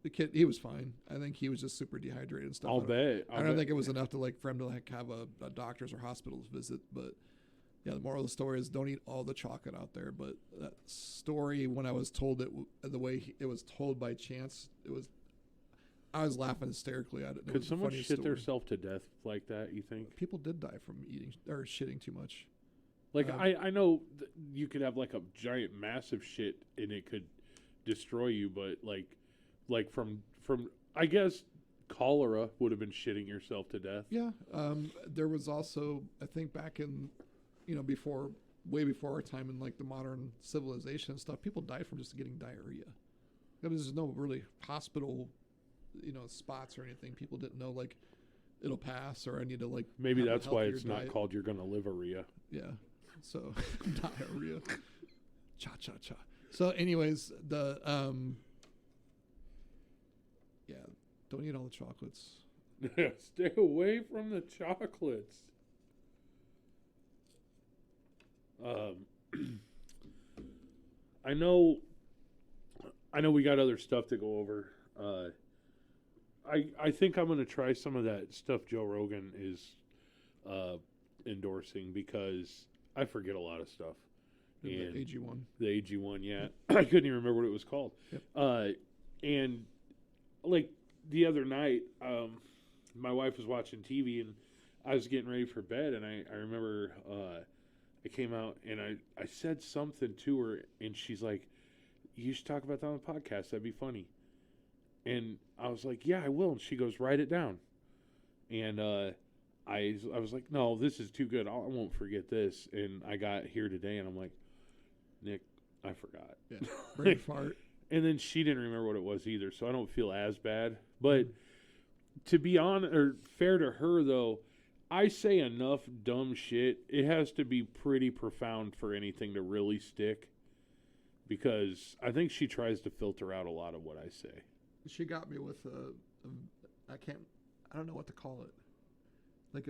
the kid, he was fine. I think he was just super dehydrated and stuff. I'll bet. I don't think it was enough to like for him to like have a doctor's or hospital's visit. But yeah, the moral of the story is don't eat all the chocolate out there. But that story, when I was told it, the way it was told by Chance, I was laughing hysterically at it. Could someone shit themselves to death like that, you think? People did die from eating or shitting too much. Like, I know you could have like a giant massive shit and it could destroy you, but like from I guess cholera would have been shitting yourself to death. Yeah. There was also, I think back in, way before our time in like the modern civilization and stuff, people died from just getting diarrhea. There's no really hospital, spots or anything. People didn't know like it'll pass or I need to like. Maybe have a that's why healthier it's diet. not called "You're Gonna Live Aria." Yeah. So diarrhea. Cha cha cha. So, anyways, yeah, don't eat all the chocolates. Stay away from the chocolates. I know we got other stuff to go over. I think I'm going to try some of that stuff Joe Rogan is endorsing because I forget a lot of stuff. And the AG1. The AG1, yeah. I couldn't even remember what it was called. Yep. And like the other night, my wife was watching TV and I was getting ready for bed, and I remember I came out and I said something to her, and she's like, "You should talk about that on the podcast. That'd be funny." And I was like, "Yeah, I will." And she goes, "Write it down." And I was like, "No, this is too good. I won't forget this." And I got here today, and I'm like, "Nick, I forgot." Yeah. Brain fart. And then she didn't remember what it was either, so I don't feel as bad. But to be honest, or fair to her though, I say enough dumb shit. It has to be pretty profound for anything to really stick, because I think she tries to filter out a lot of what I say. She got me with I don't know what to call it. Like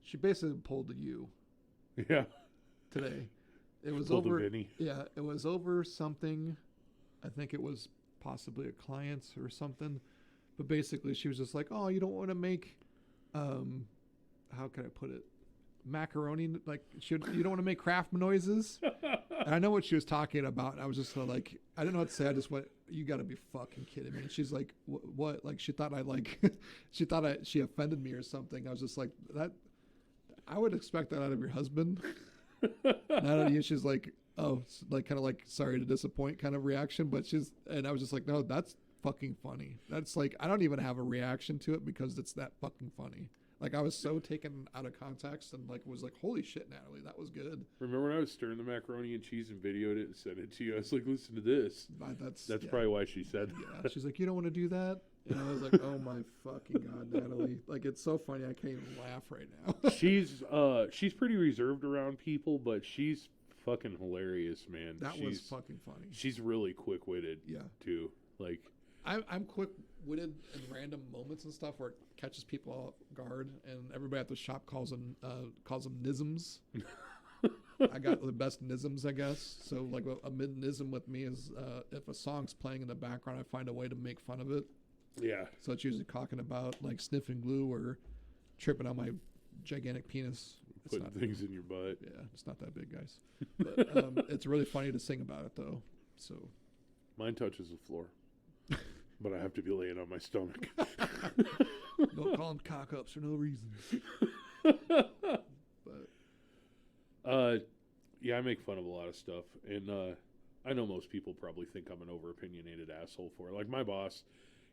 she basically pulled a U. Yeah. Today. It was Pulled a over. Vinny. Yeah, it was over something. I think it was possibly a client or something. But basically, she was just like, "Oh, you don't want to make, how can I put it, macaroni? Like, you don't want to make craft noises." And I know what she was talking about. And I was just like, I didn't know what to say. I just went, "You got to be fucking kidding me!" And she's like, "What?" Like, she thought she offended me or something. I was just like, that. I would expect that out of your husband, not out of you. She's like, "Oh," like kind of like sorry to disappoint kind of reaction. But and I was just like, "No, that's fucking funny." That's like, I don't even have a reaction to it because it's that fucking funny. Like, I was so taken out of context and like was like, "Holy shit, Natalie, that was good." Remember when I was stirring the macaroni and cheese and videoed it and sent it to you? I was like, "Listen to this." That's probably why she said that. Yeah. She's like, "You don't want to do that?" And I was like, "Oh my fucking god, Natalie!" Like, it's so funny. I can't even laugh right now. She's pretty reserved around people, but she's fucking hilarious, man. That was fucking funny. She's really quick witted. Yeah. Too. Like, I'm quick witted in random moments and stuff where it catches people off guard, and everybody at the shop calls them nisms. I got the best nisms, I guess. So like a mid-nism with me is if a song's playing in the background, I find a way to make fun of it. Yeah. So it's usually talking about like sniffing glue or tripping on my gigantic penis. Putting things in your butt. Yeah, it's not that big, guys. But it's really funny to sing about it though. So mine touches the floor. But I have to be laying on my stomach. Don't call them cock ups for no reason. But yeah, I make fun of a lot of stuff, and I know most people probably think I'm an over-opinionated asshole for it. Like my boss,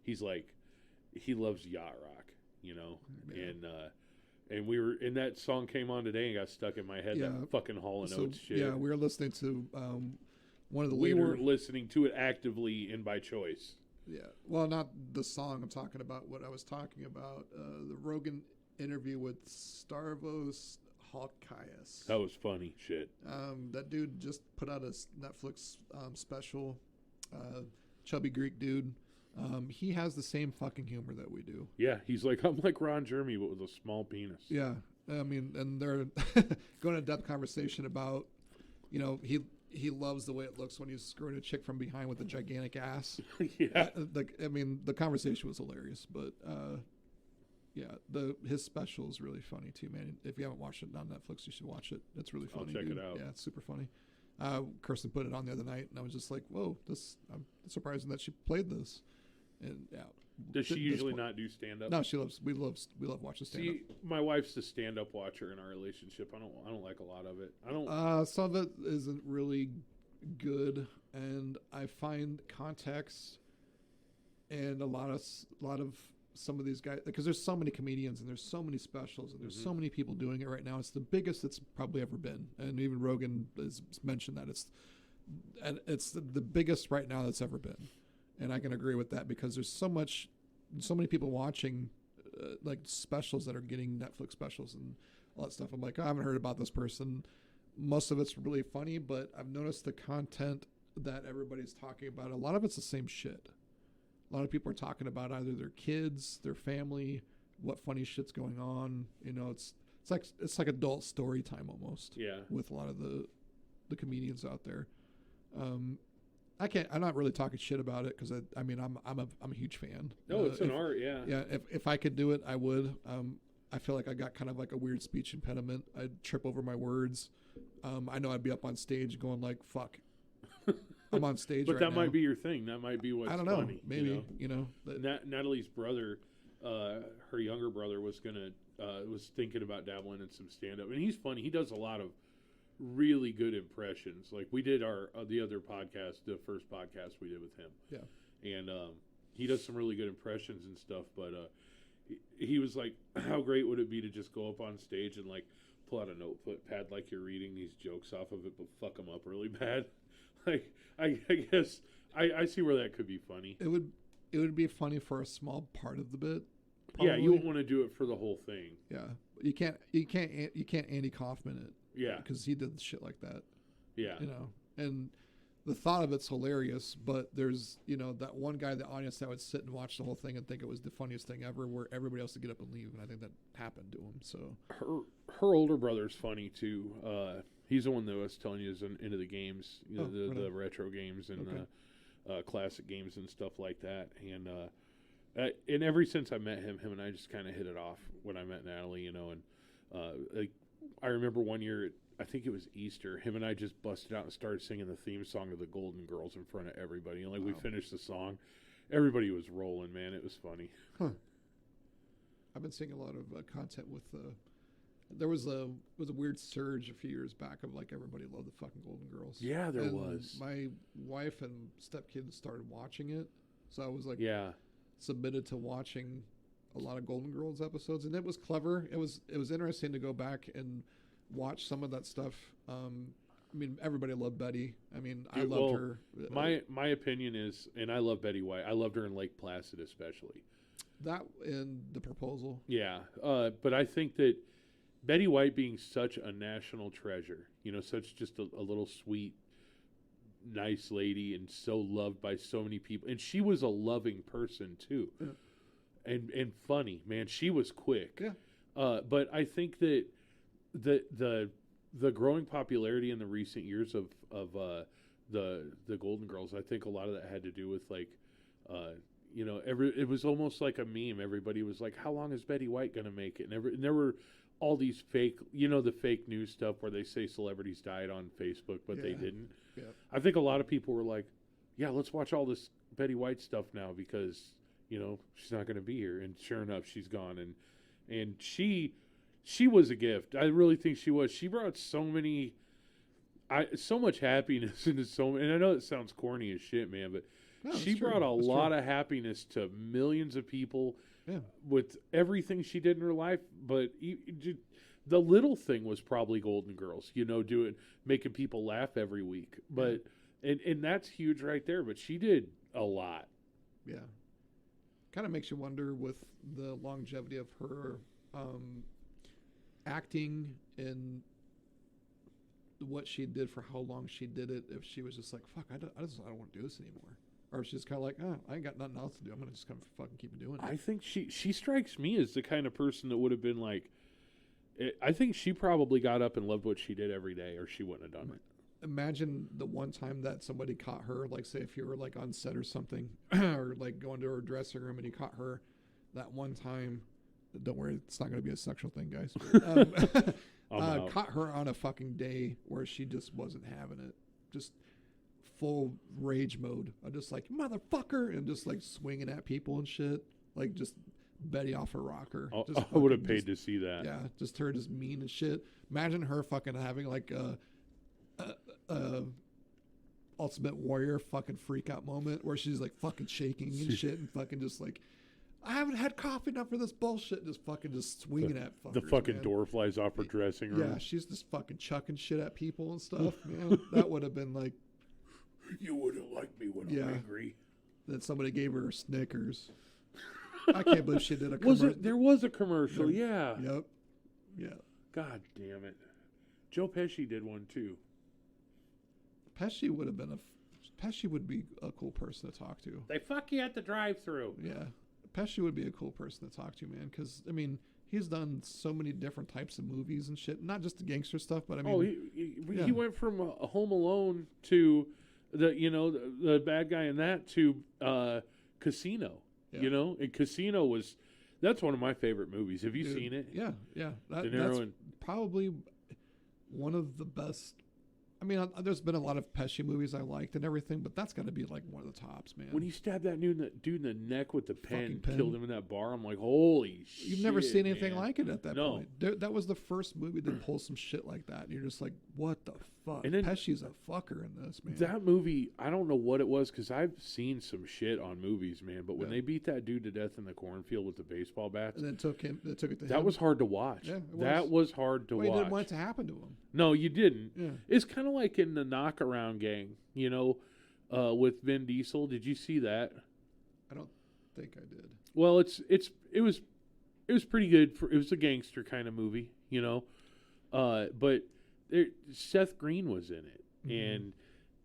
he's like, he loves yacht rock, you know, yeah. And we were, and that song came on today and got stuck in my head. Yeah. That fucking Hall & Oates shit. Yeah, we were listening to one of the we weren't listening to it actively and by choice. Yeah, well, not the song. I'm talking about what I was talking about. The Rogan interview with Stavros Halkias. That was funny shit. That dude just put out a Netflix special. Chubby Greek dude. He has the same fucking humor that we do. Yeah, he's like, I'm like Ron Jeremy, but with a small penis. Yeah, I mean, and they're going into depth conversation about, you know, he loves the way it looks when he's screwing a chick from behind with a gigantic ass. Yeah. I mean, the conversation was hilarious, but yeah, his special is really funny too, man. If you haven't watched it on Netflix, you should watch it. It's really funny. I'll check it out. Yeah, it's super funny. Kirsten put it on the other night, and I was just like, "Whoa, I'm surprised that she played this." And yeah. Does she usually not do stand up? No, she loves. We love watching stand up. See, my wife's the stand up watcher in our relationship. I don't like a lot of it. I don't. Some of it isn't really good, and I find context and a lot of some of these guys, because there's so many comedians and there's so many specials and there's so many people doing it right now. It's the biggest it's probably ever been, and even Rogan has mentioned that it's the biggest right now that's ever been. And I can agree with that because there's so many people watching like specials that are getting Netflix specials and all that stuff. I'm like, I haven't heard about this person. Most of it's really funny, but I've noticed the content that everybody's talking about, a lot of it's the same shit. A lot of people are talking about either their kids, their family, what funny shit's going on. You know, it's like adult story time almost. Yeah. With a lot of the comedians out there. I'm not really talking shit about it because I'm a huge fan. No, it's an art. Yeah. Yeah. If I could do it, I would. I feel like I got kind of like a weird speech impediment. I'd trip over my words. I know I'd be up on stage going like, fuck. I'm on stage but right that now. might be your thing. That might be what's I don't know. funny. Maybe, Natalie's brother, her younger brother was thinking about dabbling in some stand-up. And he's funny. He does a lot of really good impressions. Like we did our the other podcast, the first podcast we did with him. Yeah. And he does some really good impressions and stuff. But he was like, how great would it be to just go up on stage and like pull out a notepad like you're reading these jokes off of it, but fuck them up really bad. Like I guess I see where that could be funny. It would be funny for a small part of the bit. Probably. Yeah, you won't want to do it for the whole thing. Yeah, you can't Andy Kaufman it. Yeah, because he did shit like that. Yeah, and the thought of it's hilarious, but there's that one guy in the audience that would sit and watch the whole thing and think it was the funniest thing ever, where everybody else would get up and leave, and I think that happened to him. So her older brother's funny too. He's the one that I was telling you is into the games, the retro games and classic games and stuff like that. And ever since I met him and I just kind of hit it off when I met Natalie, and like I remember one year, I think it was Easter, him and I just busted out and started singing the theme song of the Golden Girls in front of everybody. And we finished the song, everybody was rolling, man. It was funny. Huh. I've been seeing a lot of content with there was a weird surge a few years back of like everybody loved the fucking Golden Girls. Yeah, there was. My wife and stepkids started watching it, so I was like, submitted to watching a lot of Golden Girls episodes, and it was clever. It was interesting to go back and watch some of that stuff. I mean, everybody loved Betty. I mean, I loved her. My opinion is, and I love Betty White. I loved her in Lake Placid especially. That and The Proposal. Yeah, but I think that Betty White being such a national treasure, such just a little sweet, nice lady and so loved by so many people. And she was a loving person too. Yeah. And funny, man. She was quick. Yeah. But I think that the growing popularity in the recent years of the Golden Girls, I think a lot of that had to do with like it was almost like a meme. Everybody was like, how long is Betty White going to make it? And there were all these fake, the fake news stuff where they say celebrities died on Facebook, but they didn't. Yeah. I think a lot of people were like, yeah, let's watch all this Betty White stuff now because, she's not going to be here. And sure enough, she's gone. And she was a gift. I really think she was. She brought so much happiness into and I know it sounds corny as shit, man, but she brought a lot of happiness to millions of people with everything she did in her life. But the little thing was probably Golden Girls, making people laugh every week. But and that's huge right there. But she did a lot. Yeah, kind of makes you wonder with the longevity of her acting and what she did for how long she did it. If she was just like, fuck, I don't want to do this anymore. Or she's kind of like, I ain't got nothing else to do. I'm going to just kind of fucking keep doing it. I think she strikes me as the kind of person that would have been like, I think she probably got up and loved what she did every day or she wouldn't have done it. Imagine the one time that somebody caught her, like say if you were like on set or something, or like going to her dressing room and you caught her that one time. Don't worry, it's not going to be a sexual thing, guys. Caught her on a fucking day where she just wasn't having it. Just full rage mode. I'm just like, motherfucker, and just like swinging at people and shit. Like just Betty off her rocker. I would have paid to see that. Yeah, just her just mean and shit. Imagine her fucking having like a Ultimate Warrior fucking freak out moment where she's like fucking shaking and shit and fucking just like, I haven't had coffee enough for this bullshit. Just swinging at fuckers. The fucking door flies off her dressing room. Yeah, she's just fucking chucking shit at people and stuff. Man, that would have been like, you wouldn't like me when I'm angry. that somebody gave her a Snickers. I can't believe she did a Was commercial. it? There was a commercial. Yeah. Yep. Yeah. God damn it. Joe Pesci did one too. Pesci would have been Pesci would be a cool person to talk to. They fuck you at the drive-through. Yeah. Pesci would be a cool person to talk to, man. Because, I mean, he's done so many different types of movies and shit. Not just the gangster stuff, but I mean. He went from a Home Alone to the bad guy in that to Casino. Yeah. You know, and Casino that's one of my favorite movies. Have you seen it? Yeah, yeah. De Niro That's and probably one of the best. I mean, there's been a lot of Pesci movies I liked and everything, but that's got to be like one of the tops, man. when he stabbed that dude in the neck with the pen, pen. killed him in that bar, I'm like, holy shit. You've never seen anything man. like it at that No. point. That was the first movie that pulls some shit like that, and you're just like, what the fuck? And then- Pesci's a fucker in this, man. That movie, I don't know what it was because I've seen some shit on movies, man. But when Yeah. they beat that dude to death in the cornfield with the baseball bats, and then took it to that him. was hard to watch. Yeah, it That was hard to Well, he watch. didn't want it to happen to him. No, you didn't. Yeah. It's kind of like in the Knockaround Gang, with Vin Diesel. Did you see that? I don't think I did. Well, it was pretty good. It was a gangster kind of movie, but Seth Green was in it,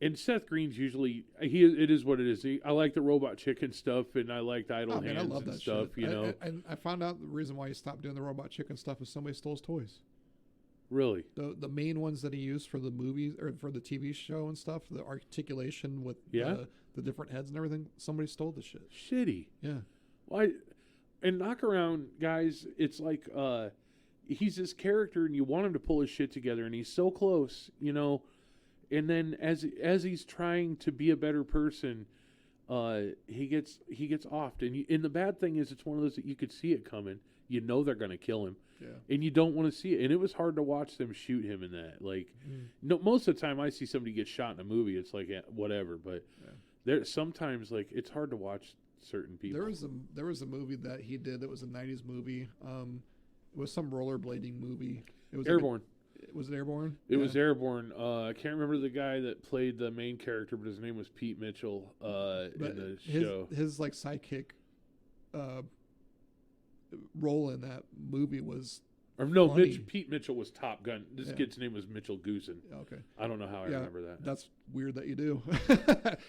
and Seth Green's usually it is what it is. I like the Robot Chicken stuff, and I liked Idle Oh, man, Hands I love and that stuff. shit. And I found out the reason why he stopped doing the Robot Chicken stuff is somebody stole his toys. Really? The main ones that he used for the movies or for the TV show and stuff, the articulation with the different heads and everything, somebody stole the shit. Shitty. Yeah. Well, and Knockaround guys, it's like he's this character, and you want him to pull his shit together, and he's so close, And then as he's trying to be a better person, he gets offed. And the bad thing is, it's one of those that you could see it coming. You know they're gonna kill him. Yeah. And you don't want to see it. And it was hard to watch them shoot him in that. Like, no, most of the time I see somebody get shot in a movie, it's like whatever. But there sometimes like it's hard to watch certain people. There was a movie that he did that was a '90s movie. It was some rollerblading movie. It was Airborne. Was it Airborne? It was Airborne. I can't remember the guy that played the main character, but his name was Pete Mitchell in the show. His like sidekick role in that movie was funny. Pete Mitchell was Top Gun. This kid's name was Mitchell Goosen. Okay. I don't know how I remember that. That's weird that you do.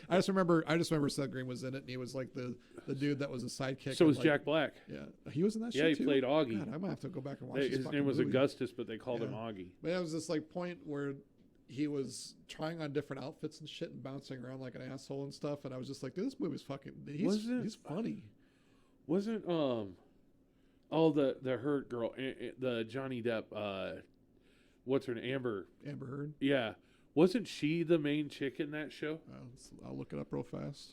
I just remember Seth Green was in it, and he was like the dude that was a sidekick. So was Jack Black. Yeah, he was in that. Yeah, shit he too? played Augie. God, I might have to go back and watch His name was movie. Augustus, but they called him Augie. But there was this like point where he was trying on different outfits and shit and bouncing around like an asshole and stuff, and I was just like, dude, this movie's fucking. He's funny. Wasn't the hurt girl, the Johnny Depp, what's her name, Amber Heard. Yeah, wasn't she the main chick in that show? I'll look it up real fast.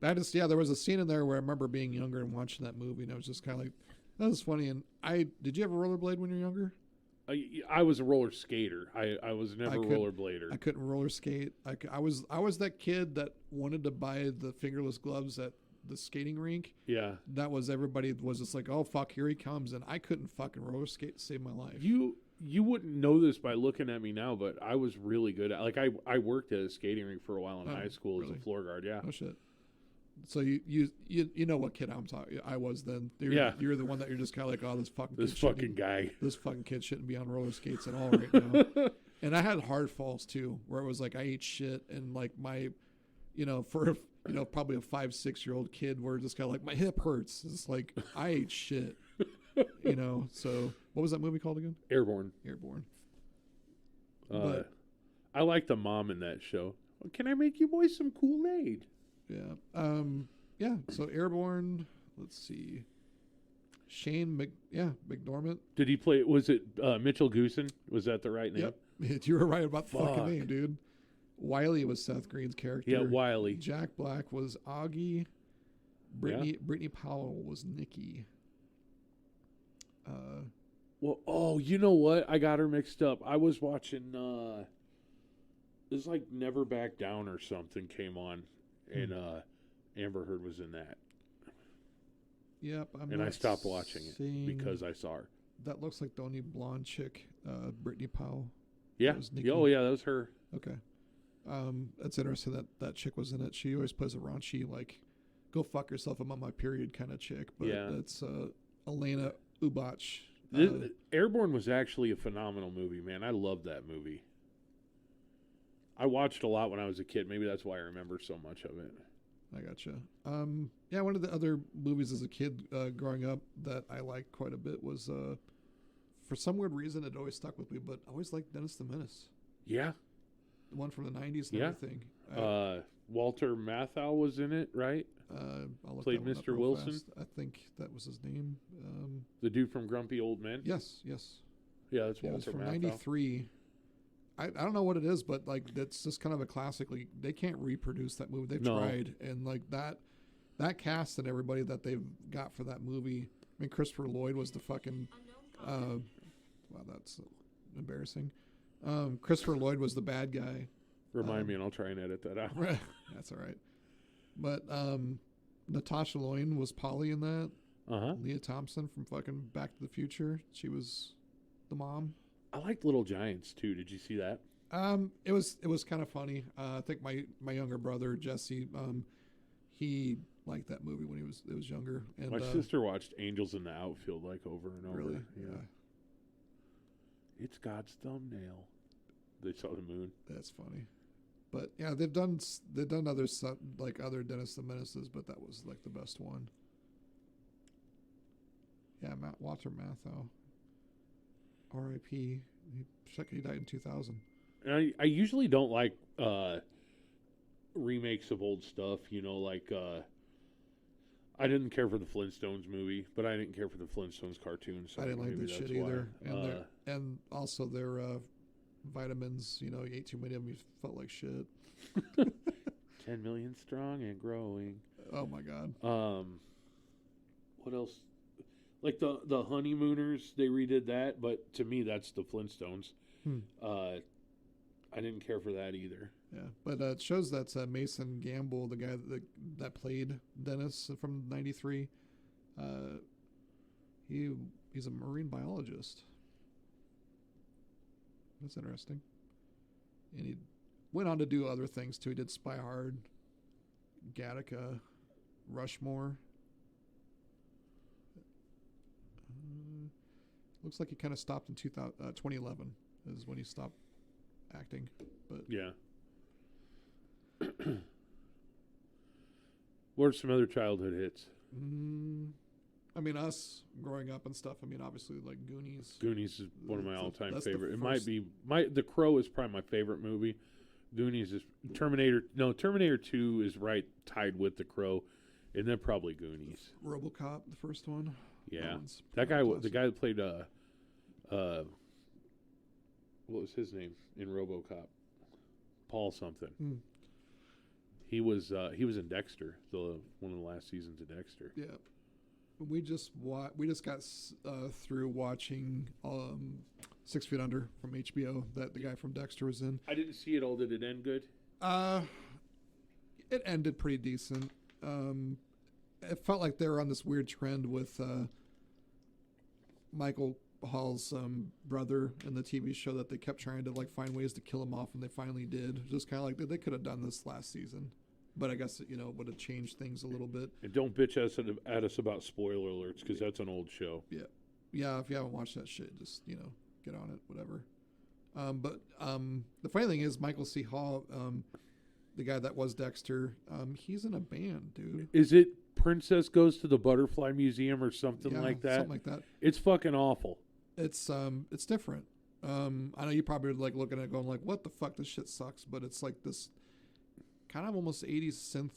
But there was a scene in there where I remember being younger and watching that movie, and I was just kind of like, that was funny. And did you ever rollerblade when you were younger? I was a roller skater. I was never a rollerblader. I couldn't roller skate. I was that kid that wanted to buy the fingerless gloves at the skating rink. Yeah. That was everybody was just like, oh fuck, here he comes, and I couldn't fucking roller skate to save my life. You wouldn't know this by looking at me now, but I was really good at I worked at a skating rink for a while in high school as a floor guard. Yeah. Oh shit. So you know what kid I was then. You're the one that you're just kind of like, oh, this fucking kid shouldn't be on roller skates at all right now. And I had hard falls too, where it was like I ate shit and like my, for probably a 5-6-year-old kid, where just kind of like my hip hurts. It's like I ate shit. So what was that movie called again? Airborne. But I like the mom in that show. Can I make you boys some Kool-Aid? Yeah. So Airborne. Let's see. Shane McDormand. Did he play? Was it Mitchell Goosen? Was that the right name? Yep. You were right about the fucking name, dude. Wiley was Seth Green's character. Yeah, Wiley. Jack Black was Augie. Brittany Powell was Nikki. You know what? I got her mixed up. I was watching. It was like Never Back Down or something came on, and Amber Heard was in that. Yep. I stopped watching it because I saw her. That looks like the only blonde chick, Brittany Powell. Yeah. That was Nikki. Oh yeah, that was her. Okay. It's interesting that that chick was in it. She always plays a raunchy, like, go fuck yourself, I'm on my period kind of chick. But Yeah. it's Elena Ubach. Airborne was actually a phenomenal movie, man. I loved that movie. I watched a lot when I was a kid. Maybe that's why I remember so much of it. I gotcha. Yeah, one of the other movies as a kid growing up that I liked quite a bit was, for some weird reason, it always stuck with me, but I always liked Dennis the Menace. Yeah. The one from the 90s and Yeah. everything. Walter Matthau was in it, right? I'll look Played that one up Mr. real Wilson? fast. I think that was his name. The dude from Grumpy Old Men? Yes. Yeah, that's Yeah, it was Walter from Matthau. 93. I don't know what it is, but like that's just kind of a classic. Like, they can't reproduce that movie. They've No. tried, and like that cast and everybody that they've got for that movie. I mean, Christopher Lloyd was the fucking. Wow, that's embarrassing. Christopher Lloyd was the bad guy. Remind me, and I'll try and edit that out. That's all right. But Natasha Lyonne was Polly in that. Leah Thompson from fucking Back to the Future. She was the mom. I liked Little Giants too. Did you see that? It was kind of funny. I think my younger brother Jesse, he liked that movie when he was younger. And My sister watched Angels in the Outfield like over and over. really, Yeah. It's God's thumbnail. They saw the moon. that's funny. But yeah, they've done other like other Dennis the Menaces, but that was like the best one. Yeah, Walter Matthau. R.I.P. He died in 2000. And I usually don't like remakes of old stuff. You know, like I didn't care for the Flintstones movie, but I didn't care for the Flintstones cartoon. So I didn't like maybe that shit that's why. either. And also their vitamins. You know, you ate too many of them, you felt like shit. 10 million strong and growing. Oh my god. What else? Like the Honeymooners, they redid that, but to me, that's the Flintstones. I didn't care for that either. Yeah, but it shows that's Mason Gamble, the guy that played Dennis from '93. He's a marine biologist. That's interesting. And he went on to do other things too. He did Spy Hard, Gattaca, Rushmore. Looks like he kind of stopped in 2011 is when he stopped acting. But Yeah. What are some other childhood hits? I mean, us growing up and stuff. I mean, obviously, like Goonies. Goonies is one of my That's all-time the favorite. It might first- be The Crow is probably my favorite movie. Goonies is Terminator 2 is right tied with The Crow, and then probably Goonies. RoboCop, the first one. Yeah, one's that guy, classic. the guy that played what was his name in RoboCop? Paul something. He was in Dexter, one of the last seasons of Dexter. Yeah, we just got through watching 6 Feet Under from HBO that the guy from Dexter was in. I didn't see it all. Did it end good? It ended pretty decent. It felt like they were on this weird trend with Michael Hall's brother in the TV show that they kept trying to like find ways to kill him off, and they finally did. Just kind of like they could have done this last season, but I guess it would have changed things a little bit. And don't bitch at us about spoiler alerts because that's an old show. Yeah. If you haven't watched that shit, just get on it, whatever. But the funny thing is, Michael C. Hall, the guy that was Dexter, he's in a band, dude. Is it Princess Goes to the Butterfly Museum or something like that? Something like that. It's fucking awful. It's different. I know you probably like looking at it going like, what the fuck, this shit sucks, but it's like this kind of almost 80s synth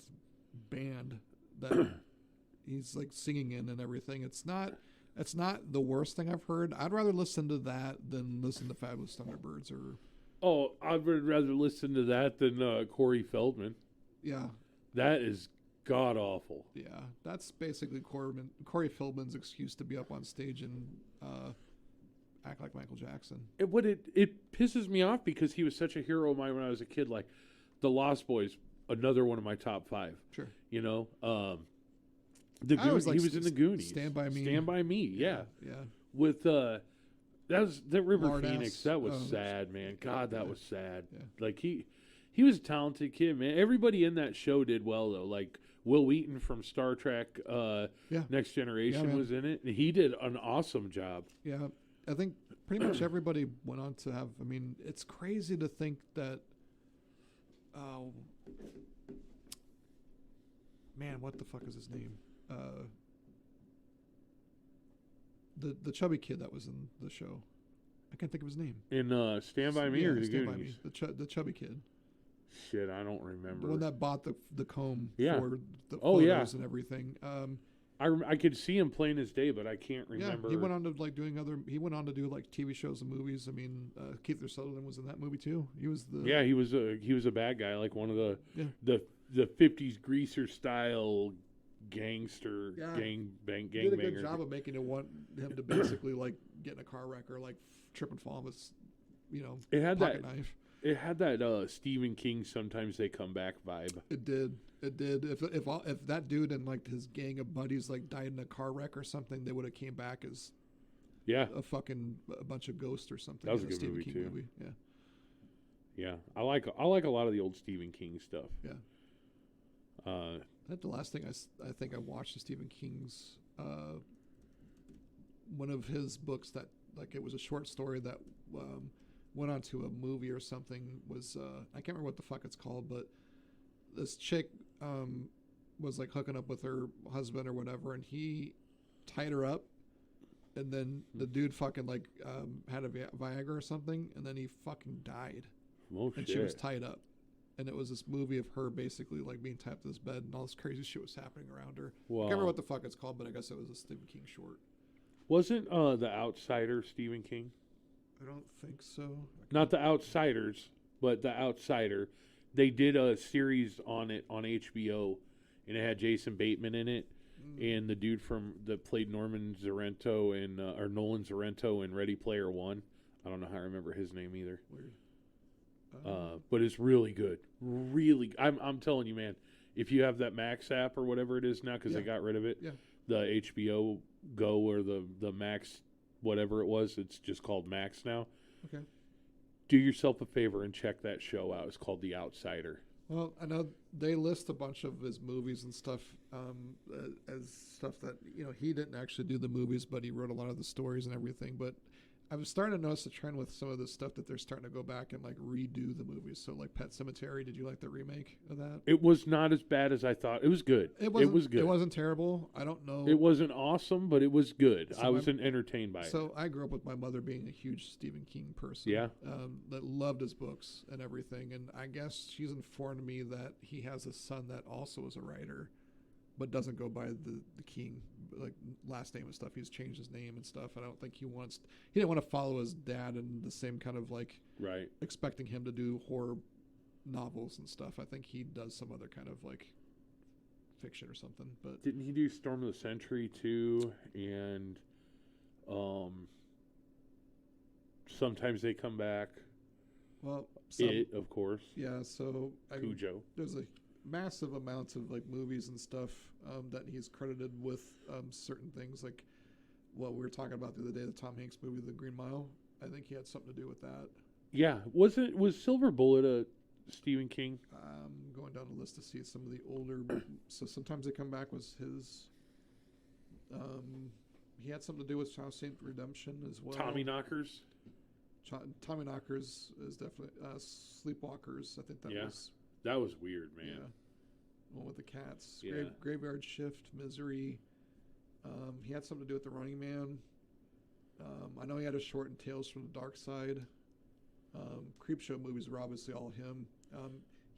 band that he's like singing in and everything. It's not the worst thing I've heard. I'd rather listen to that than listen to Fabulous Thunderbirds or I'd rather listen to that than Corey Feldman. Yeah. That is god awful. Yeah, that's basically Corey Feldman's excuse to be up on stage and act like Michael Jackson. It pisses me off because he was such a hero of mine when I was a kid. Like The Lost Boys, another one of my top 5. Sure. The I always he liked was in the Goonies. Stand By Me. Stand By Me. Yeah. Yeah. With that River Lord Phoenix. ass. That was sad, man. God, that was sad. Yeah. Like he He was a talented kid, man. Everybody in that show did well, though. Like Will Wheaton from Star Trek Yeah. Next Generation man. was in it. And he did an awesome job. Yeah, I think pretty much everybody went on to have. I mean, it's crazy to think that. Man, what the fuck is his name? The chubby kid that was in the show. I can't think of his name. In Stand By Me or The Stand By Goonies? Me. The chubby kid. Shit, I don't remember. The one that bought the comb Yeah. for the Oh, photos yeah. and everything. I could see him plain as day, but I can't remember. Yeah, he went on to like doing other. He went on to do like TV shows and movies. I mean, Keith Sutherland was in that movie too. He was the Yeah, he was a bad guy, like one of Yeah. the 50s greaser style gangster Yeah. gang did a good banger. job of making it want him to basically like get in a car wreck or like trip and fall on his, It had pocket that. knife. It had that Stephen King Sometimes They Come Back vibe. It did. It did. If that dude and like his gang of buddies like died in a car wreck or something, they would have came back as Yeah, a bunch of ghosts or something. That was in a good Stephen movie, King too. movie. Yeah. yeah. I like a lot of the old Stephen King stuff. Yeah. That's the last thing I think I watched is Stephen King's one of his books that like it was a short story that went on to a movie or something was I can't remember what the fuck it's called, but this chick was like hooking up with her husband or whatever, and he tied her up, and then the dude fucking like had a Viagra or something, and then he fucking died, Oh and shit. she was tied up. And it was this movie of her basically like being tied to this bed and all this crazy shit was happening around her. I Wow. can't remember what the fuck it's called, but I guess it was a Stephen King short. Wasn't The Outsider Stephen King? I don't think so. Not The Outsiders, but The Outsider. They did a series on it on HBO, and it had Jason Bateman in it, and the dude that played Norman Zorrento or Nolan Zorrento in Ready Player One. I don't know how I remember his name either. Weird. But it's really good. Really, I'm telling you, man. If you have that Max app or whatever it is now, because they got rid of it, Yeah. the HBO Go or the Max, whatever it was, it's just called Max now. Okay. Do yourself a favor and check that show out. It's called The Outsider. Well, I know they list a bunch of his movies and stuff as stuff that he didn't actually do the movies, but he wrote a lot of the stories and everything. But I was starting to notice a trend with some of this stuff that they're starting to go back and like redo the movies. So like Pet Sematary, did you like the remake of that? It was not as bad as I thought. It was good. It was good. It wasn't terrible. I don't know. It wasn't awesome, but it was good. So I was entertained by it. So I grew up with my mother being a huge Stephen King person. Yeah. That loved his books and everything. And I guess she's informed me that he has a son that also is a writer, but doesn't go by the King like last name and stuff. He's changed his name and stuff. I don't think he didn't want to follow his dad in the same kind of like right. expecting him to do horror novels and stuff. I think he does some other kind of like fiction or something. But Didn't he do Storm of the Century too? And Sometimes They Come Back. well, It, of course. yeah. So Cujo. there's a massive amounts of like movies and stuff that he's credited with certain things, like what we were talking about the other day, the Tom Hanks movie, The Green Mile. I think he had something to do with that. Yeah. Was Silver Bullet a Stephen King? Going down the list to see some of the older. So Sometimes They Come Back was his. He had something to do with Shawshank Redemption as well. Tommy Knockers. Tommy Knockers is definitely Sleepwalkers. I think that Yeah. was. That was weird, man. Yeah. One with the cats. Yeah. Graveyard Shift, Misery. He had something to do with The Running Man. I know he had a short in Tales from the Dark Side. Creepshow movies were obviously all him.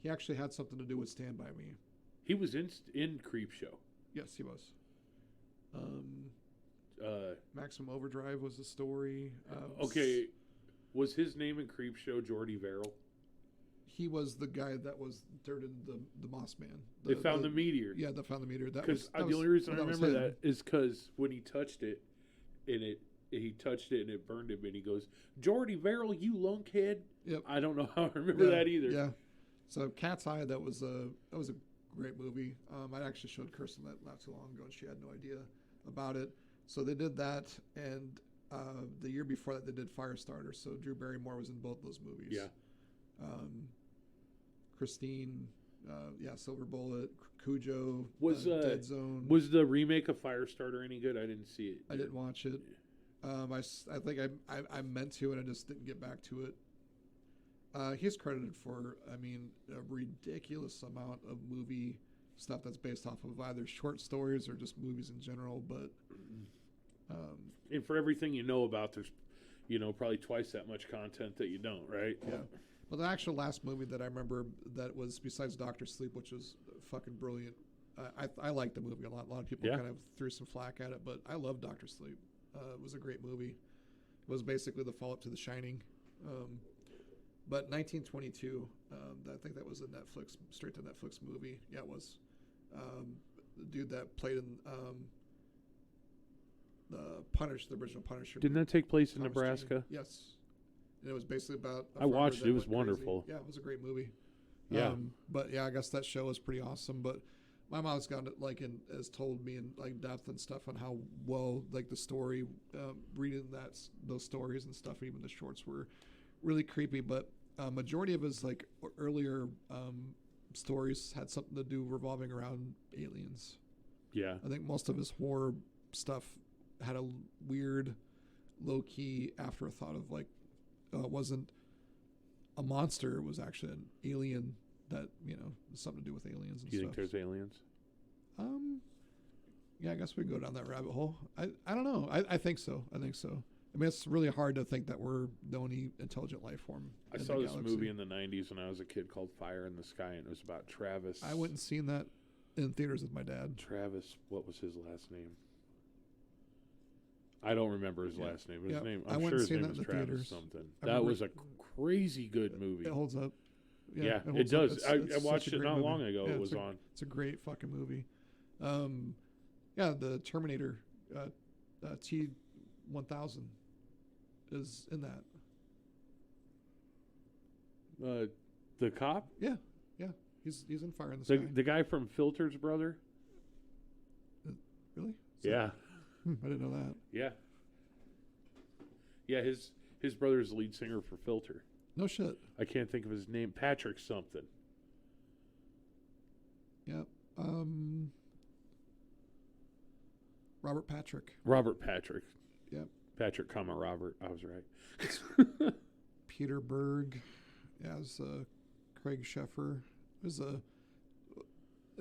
He actually had something to do with Stand By Me. He was in Creepshow. Yes, he was. Maximum Overdrive was the story. Okay. Was his name in Creepshow Jordy Verrill? He was the guy that was dirt in the Moss Man. They found the meteor. Yeah, they found the meteor. Because the only reason I remember that is because when he touched it, he touched it and it burned him, and he goes, "Jordy Verrill, you lunkhead." Yep. I don't know how I remember that either. Yeah. So Cat's Eye, that was a great movie. I actually showed Kirsten that not too long ago, and she had no idea about it. So they did that, and the year before that they did Firestarter. So Drew Barrymore was in both those movies. Yeah. Christine, Silver Bullet, Cujo, Was Dead Zone. was the remake of Firestarter any good? I didn't see it. I didn't watch it. I think I meant to, and I just didn't get back to it. He's credited for, I mean, a ridiculous amount of movie stuff that's based off of either short stories or just movies in general. But and for everything you know about, there's probably twice that much content that you don't, right? yeah. Well, the actual last movie that I remember that was besides Doctor Sleep, which was fucking brilliant. I liked the movie a lot. A lot of people kind of threw some flack at it, but I love Doctor Sleep. It was a great movie. It was basically the follow-up to The Shining. But 1922, I think that was a straight to Netflix movie. Yeah, it was. The dude that played in the original Punisher. Didn't that take place in Thomas Nebraska? Jane. Yes. And it was basically about. I watched it. It was wonderful. Yeah, it was a great movie. Yeah. But yeah, I guess that show was pretty awesome. But my mom's gone has told me in like depth and stuff on how well like the story, reading those stories and stuff, even the shorts were really creepy. But majority of his like earlier stories had something to do revolving around aliens. Yeah. I think most of his horror stuff had a weird, low key afterthought of like it wasn't a monster; it was actually an alien that something to do with aliens and Do you stuff. think there's aliens? Yeah, I guess we can go down that rabbit hole. I don't know. I think so. I mean, it's really hard to think that we're the only intelligent life form. I saw this movie in the 90s when I was a kid called Fire in the Sky, and it was about Travis. I went and seen that in theaters with my dad. Travis, what was his last name? I don't remember his last name. His name, I'm sure his name was Travis theaters. Something. That was a crazy good movie. It holds up. Yeah, it does. I watched it not long ago. It was on. It's a great fucking movie. The Terminator T-1000 is in that. The cop? Yeah. He's in Fire in the Sky. The guy from Filter's brother? Really? Yeah. I didn't know that. Yeah. Yeah, his brother's the lead singer for Filter. No shit. I can't think of his name. Patrick something. Yep. Robert Patrick. Robert Patrick. Yep. Patrick, Robert. I was right. Peter Berg as Craig Sheffer. It was a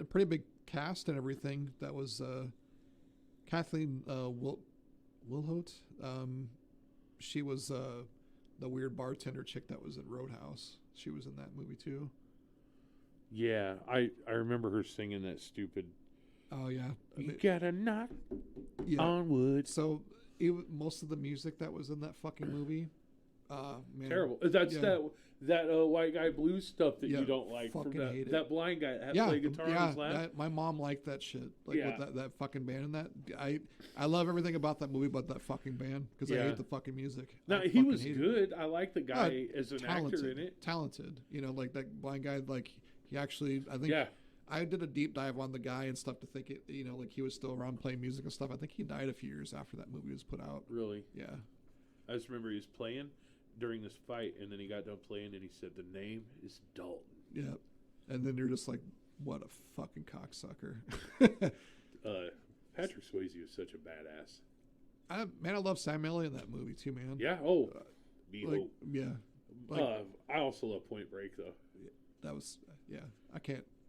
pretty big cast and everything. That was Kathleen Wilhote. She was the weird bartender chick that was in Roadhouse. She was in that movie too. Yeah, I remember her singing that stupid. Oh yeah, You gotta knock on wood. So most of the music that was in that fucking movie, man, terrible. That's that white guy blues stuff that you don't like. Fucking from hate it. That blind guy that played guitar on his lap. My mom liked that shit. With that fucking band and that. I love everything about that movie, but that fucking band because I hate the fucking music. No, he was good. I like the guy as an actor in it. Talented, like that blind guy. Like he actually, I think. Yeah. I did a deep dive on the guy and stuff to think like he was still around playing music and stuff. I think he died a few years after that movie was put out. Really? Yeah. I just remember he was playing during this fight, and then he got done playing, and he said, "The name is Dalton." Yeah. And then you're just like, what a fucking cocksucker. Patrick Swayze was such a badass. I love Sam Elliott in that movie too, man. Yeah. Oh, Beho. Yeah. I also love Point Break though. That was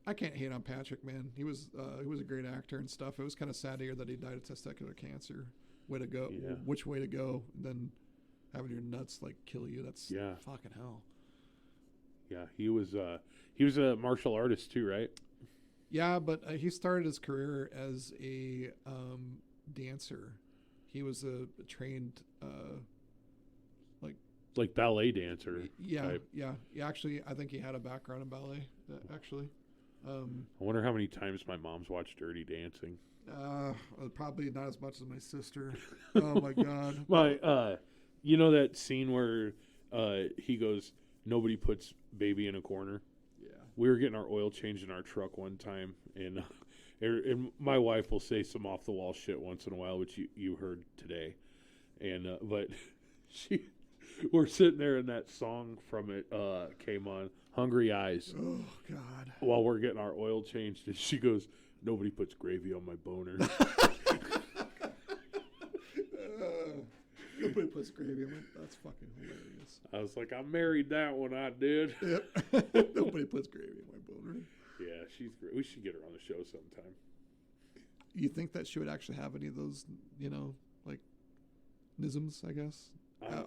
I can't hate on Patrick, man. He was a great actor and stuff. It was kind of sad to hear that he died of testicular cancer. Way to go. Yeah. Which way to go? And then having your nuts like kill you. That's fucking hell. Yeah, he was a martial artist too, right? Yeah, but he started his career as a dancer. He was a trained like ballet dancer. Yeah, type. yeah. Actually, I think he had a background in ballet. Actually, I wonder how many times my mom's watched Dirty Dancing. Probably not as much as my sister. Oh my god. You know that scene where he goes, "Nobody puts baby in a corner." Yeah. We were getting our oil changed in our truck one time, and my wife will say some off the wall shit once in a while, which you heard today, and but we're sitting there and that song from it came on, Hungry Eyes, Oh God. while we're getting our oil changed, and she goes, "Nobody puts gravy on my boner." Nobody puts gravy on it. That's fucking hilarious. I was like, I married that one, I did. Yep. Nobody puts gravy on my boner. Yeah, she's great. We should get her on the show sometime. You think that she would actually have any of those, like nisms, I guess?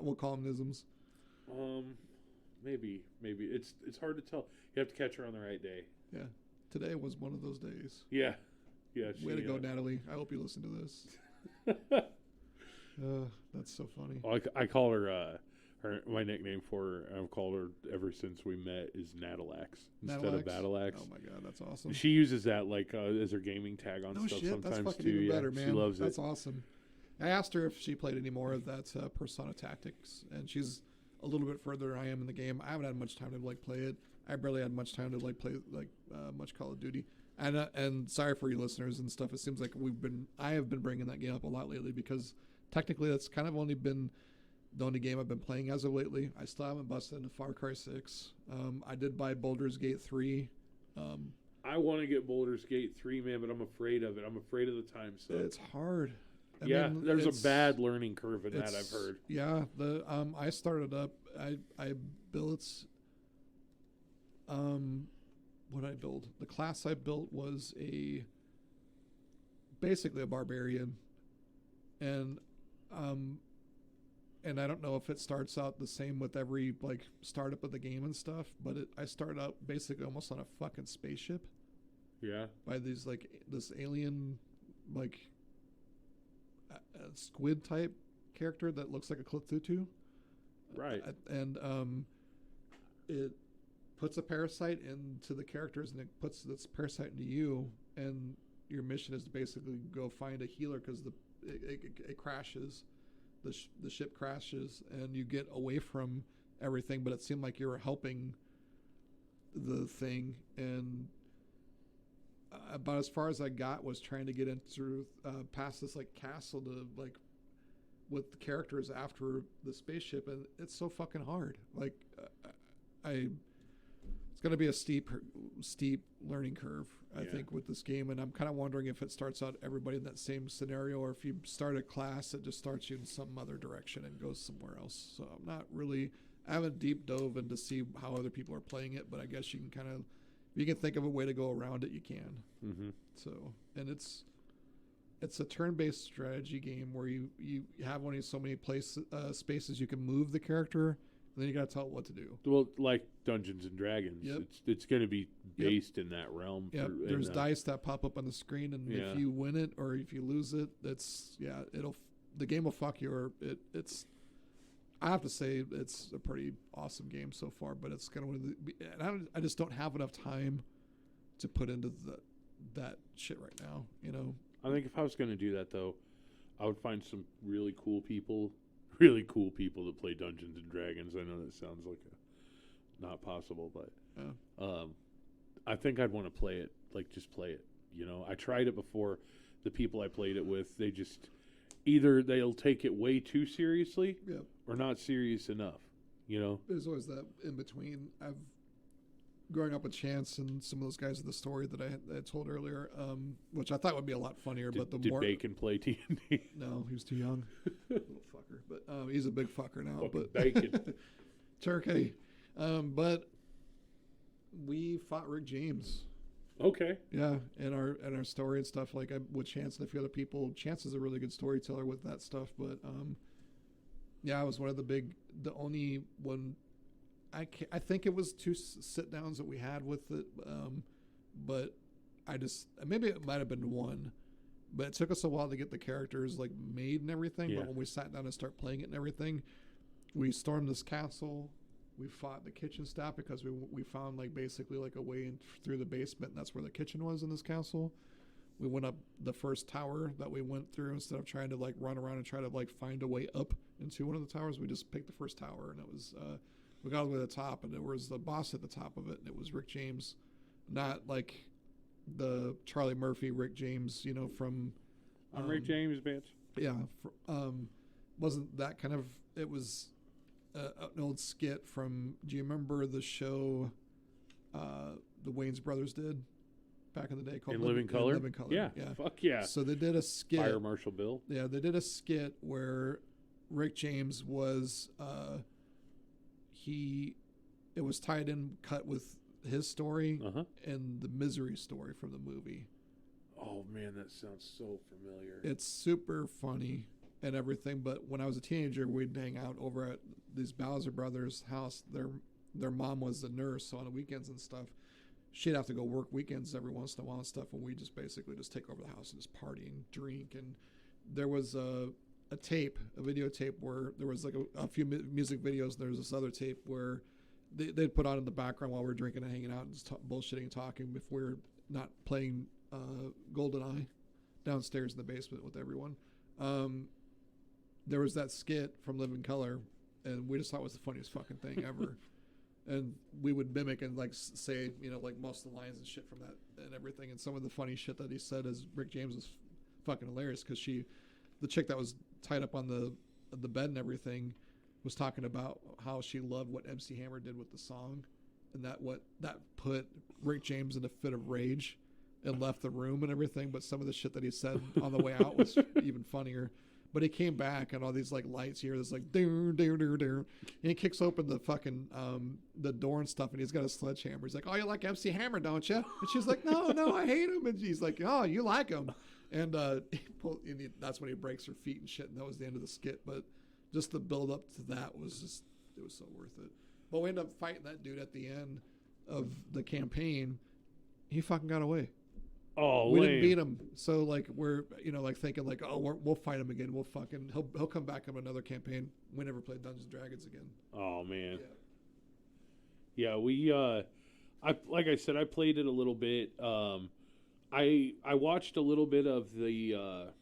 We'll call them nisms. Maybe. It's hard to tell. You have to catch her on the right day. Yeah. Today was one of those days. Yeah. Way to go, Natalie. I hope you listen to this. That's so funny. Well, I call her, my nickname for her, I've called her ever since we met, is Natalax instead of Battleaxe. Oh my God, that's awesome. She uses that as her gaming tag on stuff shit, sometimes that's fucking too. even Yeah, better, man. she loves That's it. awesome. I asked her if she played any more of that Persona Tactics, and she's a little bit further than I am in the game. I haven't had much time to play it. I barely had much time to play much Call of Duty. And sorry for you listeners and stuff. It seems like I have been bringing that game up a lot lately because technically that's kind of only been the only game I've been playing as of lately. I still haven't busted into Far Cry 6. I did buy Baldur's Gate 3. I want to get Baldur's Gate 3, man, but I'm afraid of it. I'm afafraid of the time suck. It's hard. I mean, there's a bad learning curve in that, I've heard. Yeah, I started up. I built. What I build? The class I built was basically a barbarian, and I don't know if it starts out the same with every startup of the game and stuff, but I started out basically almost on a fucking spaceship. Yeah. By these this alien squid type character that looks like a Cthulhu. Right. And it puts a parasite into the characters, and it puts this parasite into you, and your mission is to basically go find a healer because it crashes. The ship crashes, and you get away from everything, but it seemed like you were helping the thing, and about as far as I got was trying to get into past this castle to with the characters after the spaceship, and it's so fucking hard. It's going to be a steep learning curve, I think, with this game, and I'm kind of wondering if it starts out everybody in that same scenario, or if you start a class, it just starts you in some other direction and goes somewhere else. So I haven't deep dove into see how other people are playing it, but I guess you can if you can think of a way to go around it, you can. Mm-hmm. So, and it's a turn-based strategy game where you have only so many spaces you can move the character, and then you got to tell it what to do. Well, like Dungeons and Dragons, Yep. It's going to be based in that realm. Yeah, there's dice that pop up on the screen, and if you win it or if you lose it, the game will fuck you. Or it's. I have to say it's a pretty awesome game so far, but it's kind of and I just don't have enough time to put into that shit right now. I think if I was going to do that, though, I would find some really cool people that play Dungeons and Dragons. I know that sounds like not possible, but I think I'd want to play it, just play it. I tried it before. The people I played it with, they just either they'll take it way too seriously or not serious enough. There's always that in between. Growing up with Chance and some of those guys of the story that I told earlier, which I thought would be a lot funnier. Did Bacon play D&D? No, he was too young, little fucker. But he's a big fucker now. Fucking Bacon, turkey. But we fought Rick James. Okay. Yeah, and our story and stuff with Chance and a few other people. Chance is a really good storyteller with that stuff, but I was one of the only one. I think it was 2 sit downs that we had with it, but maybe it might have been 1, but it took us a while to get the characters made and everything. Yeah. But when we sat down and start playing it and everything, we stormed this castle. We fought the kitchen staff because we found basically a way in through the basement, and that's where the kitchen was in this castle. We went up the first tower that we went through instead of trying to run around and try to find a way up into one of the towers. We just picked the first tower, and it was we got all the way to the top, and there was the boss at the top of it, and it was Rick James, not the Charlie Murphy Rick James, from. I'm Rick James, bitch. Yeah, wasn't that kind of? It was an old skit from. Do you remember the show the Wayans brothers did back in the day called In Living Color? Living Color. Yeah. Fuck yeah. So they did a skit. Fire Marshal Bill. Yeah, they did a skit where Rick James was it was tied in, cut with his story and the Misery story from the movie. Oh man, that sounds so familiar. It's super funny and everything, but when I was a teenager, we'd hang out over at these Bowser brothers' house. Their mom was a nurse, so on the weekends and stuff, she'd have to go work weekends every once in a while and stuff, and we just basically just take over the house and just party and drink. And there was a videotape where there was like a few music videos. There was this other tape where they'd put on in the background while we were drinking and hanging out and just bullshitting and talking if we were not playing GoldenEye downstairs in the basement with everyone. There was that skit from Living Color, and we just thought it was the funniest fucking thing ever. And we would mimic and like say, like most of the lines and shit from that and everything. And some of the funny shit that he said is Rick James was fucking hilarious because the chick that was tied up on the bed and everything was talking about how she loved what MC Hammer did with the song, and that put Rick James in a fit of rage and left the room and everything. But some of the shit that he said on the way out was even funnier. But he came back and all these like lights here, there's like doo doo doo doo, and he kicks open the fucking the door and stuff, and he's got a sledgehammer. He's like, "Oh, you like MC Hammer, don't you?" And she's like, "No, I hate him." And he's like, "Oh, you like him?" And that's when he breaks her feet and shit. And that was the end of the skit. But just the build up to that was so worth it. But we ended up fighting that dude at the end of the campaign. He fucking got away. Oh, we lame. didn't beat him, so like we're like thinking like, oh, we'll fight him again. He'll come back on another campaign. We never played Dungeons and Dragons again. Oh man. Yeah, we like I said, I played it a little bit. I watched a little bit of the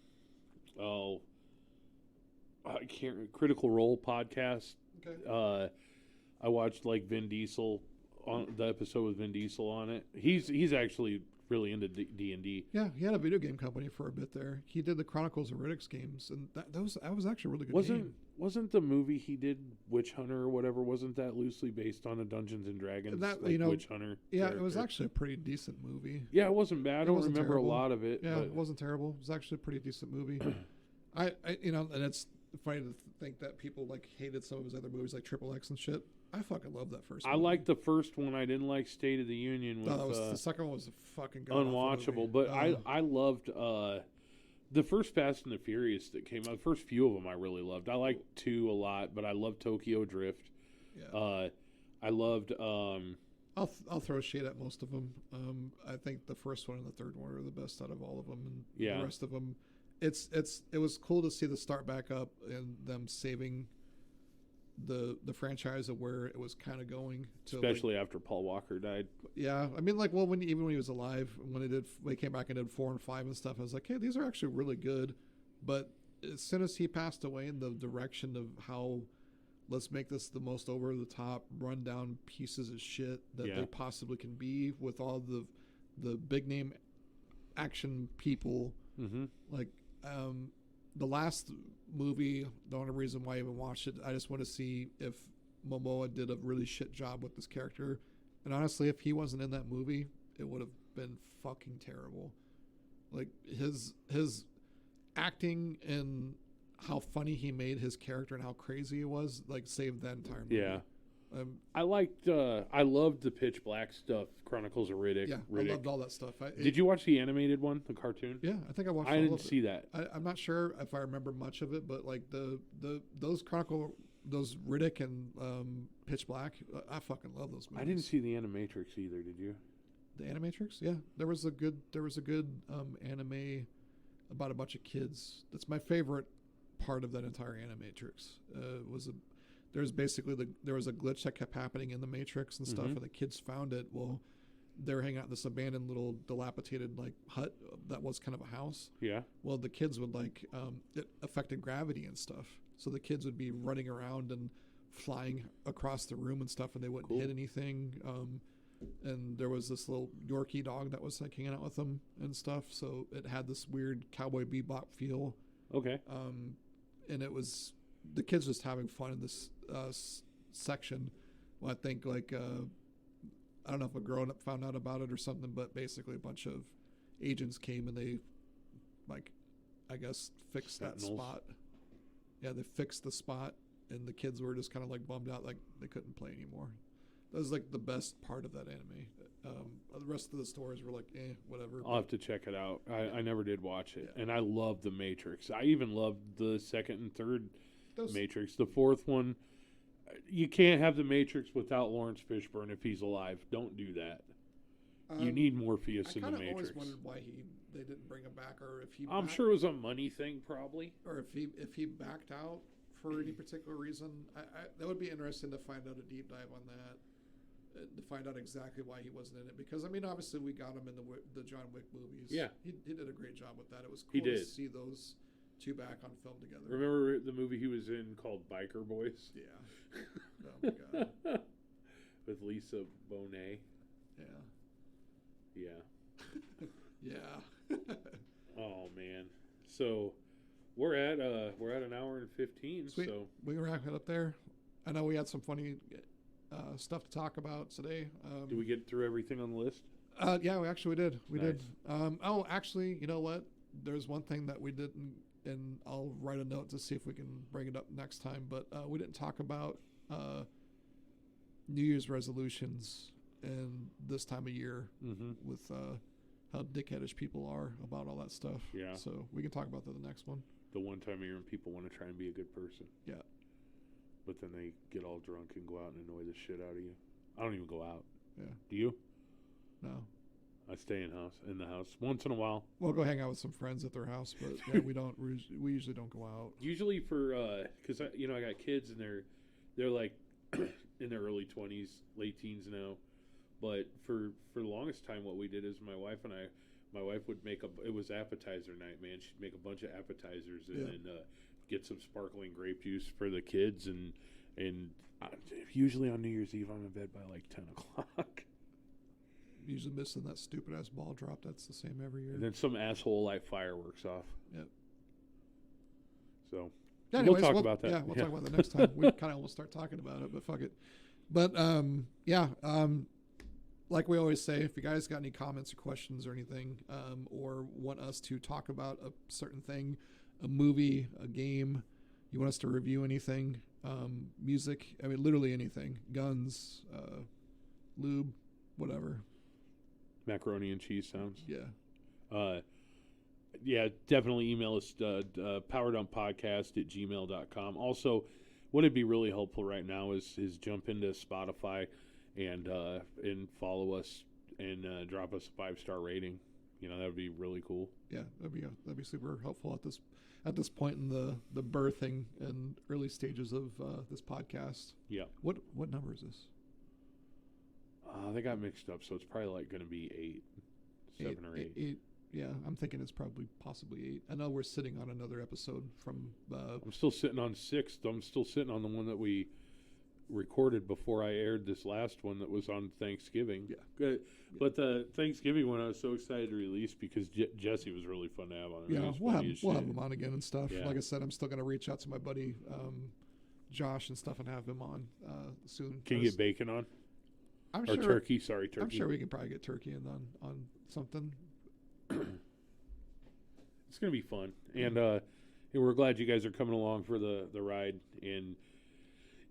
Critical Role podcast. Okay. I watched like Vin Diesel on the episode with Vin Diesel on it. He's actually really into D&D. Yeah, he had a video game company for a bit there. He did the Chronicles of Riddick's games, and that was actually a really good game. Wasn't the movie he did, Witch Hunter or whatever, wasn't that loosely based on a Dungeons and Dragons Witch Hunter? Yeah, character? It was actually a pretty decent movie. Yeah, it wasn't bad. I don't remember terrible. a lot of it. Yeah, but it wasn't terrible. It was actually a pretty decent movie. I and it's funny to think that people like hated some of his other movies like Triple X and shit. I fucking love that first movie. I liked the first one. I didn't like State of the Union. The second one was a fucking unwatchable. But I loved the first Fast and the Furious that came out. The first few of them I really loved. I liked 2 a lot, but I loved Tokyo Drift. Yeah. I loved. I'll throw shade at most of them. I think the first one and the third one are the best out of all of them, and the rest of them. It was cool to see the start back up and them saving the franchise of where it was kind of going to, especially after Paul Walker died. Yeah, I mean, like, well, when he was alive, when they came back and did 4 and 5 and stuff, I was like, hey, these are actually really good. But as soon as he passed away, in the direction of how let's make this the most over the top, run down pieces of shit that they possibly can be with all the big name action people, like. The last movie, the only reason why I even watched it, I just want to see if Momoa did a really shit job with this character. And honestly, if he wasn't in that movie, it would have been fucking terrible. Like his acting and how funny he made his character and how crazy he was, like, saved that entire movie. Yeah. I loved the Pitch Black stuff, Chronicles of Riddick. Yeah, Riddick. I loved all that stuff. Did you watch the animated one, the cartoon? Yeah, I think I watched. I didn't see that. I'm not sure if I remember much of it, but like those Riddick and Pitch Black, I fucking love those movies. I didn't see the Animatrix either. Did you? The Animatrix? Yeah, there was a good anime about a bunch of kids. That's my favorite part of that entire Animatrix. There was a glitch that kept happening in the Matrix and stuff, and the kids found it. Well, they were hanging out in this abandoned little dilapidated like hut that was kind of a house. Yeah. Well, the kids would it affected gravity and stuff, so the kids would be running around and flying across the room and stuff, and they wouldn't hit anything. And there was this little Yorkie dog that was like hanging out with them and stuff, so it had this weird Cowboy Bebop feel. Okay. And it was. The kids just having fun in this section. Well, I think like I don't know if a grown up found out about it or something, but basically a bunch of agents came and they, like, I guess fixed that spot. Yeah, they fixed the spot, and the kids were just kind of like bummed out, like they couldn't play anymore. That was like the best part of that anime. The rest of the stories were like, whatever. I'll have to check it out. I never did watch it, Yeah. and I love The Matrix. I even loved the second and third Those, Matrix. The fourth one, you can't have The Matrix without Lawrence Fishburne if he's alive. Don't do that. You need Morpheus in The I kind of Matrix. always wondered why they didn't bring him back, or if he. I'm sure it was a money thing, probably. Or if he backed out for any particular reason. That would be interesting to find out a deep dive on that, to find out exactly why he wasn't in it. Because I mean, obviously we got him in the John Wick movies. Yeah, he did a great job with that. It was cool to see those two back on film together. Remember the movie he was in called Biker Boys? Yeah. Oh my god. With Lisa Bonet. Yeah. Yeah. Yeah. Oh man. So we're at an hour and 15. Sweet. So we can wrap it up there. I know we had some funny stuff to talk about today. Did we get through everything on the list? Yeah, we did. We Nice. did. Actually, you know what? There's one thing that we didn't, and I'll write a note to see if we can bring it up next time. But we didn't talk about New Year's resolutions and this time of year with how dickheadish people are about all that stuff. Yeah. So we can talk about that the next one. The one time a year when people want to try and be a good person. Yeah. But then they get all drunk and go out and annoy the shit out of you. I don't even go out. Yeah. Do you? No. I stay in the house once in a while. We'll go hang out with some friends at their house, but yeah, we don't. We usually don't go out. Usually for because I got kids and they're like in their early 20s, late teens now. But for the longest time, what we did is my wife would it was appetizer night, man. She'd make a bunch of appetizers and then get some sparkling grape juice for the kids, and usually on New Year's Eve I'm in bed by like 10 o'clock. Usually missing that stupid ass ball drop. That's the same every year. And then some asshole light fireworks off. Yep. So yeah, anyways, we'll talk about that. Yeah, we'll talk about that next time. We kind of will start talking about it, but fuck it. But like we always say, if you guys got any comments or questions or anything, or want us to talk about a certain thing, a movie, a game, you want us to review anything, music, I mean, literally anything, guns, lube, whatever. Macaroni and cheese sounds. Yeah. Yeah, definitely email us, powerdumppodcast@gmail.com. Also, what would be really helpful right now is jump into Spotify and follow us and drop us a 5-star rating. You know, that would be really cool. Yeah, that'd be super helpful at this point in the birthing and early stages of this podcast. Yeah. What number is this? They got mixed up, so it's probably like going to be 7 or 8. Yeah, I'm thinking it's possibly 8. I know we're sitting on another episode from. I'm still sitting on 6th. I'm still sitting on the one that we recorded before I aired this last one that was on Thanksgiving. Yeah. Good. But the Thanksgiving one I was so excited to release because Jesse was really fun to have on. Yeah, we'll have him on again and stuff. Yeah. Like I said, I'm still going to reach out to my buddy Josh and stuff and have him on soon. Can you get bacon on? I'm or sure, turkey? Sorry, turkey. I'm sure we can probably get turkey in on something. It's going to be fun. And we're glad you guys are coming along for the ride. And,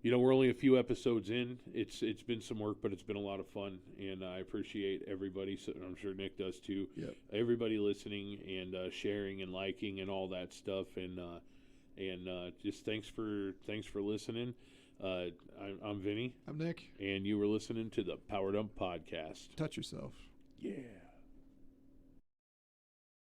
you know, we're only a few episodes in. It's been some work, but it's been a lot of fun. And I appreciate everybody. So I'm sure Nick does too. Yep. Everybody listening and sharing and liking and all that stuff. And just thanks for listening. I'm Vinny. I'm Nick. And you were listening to the Power Dump Podcast. Touch yourself. Yeah.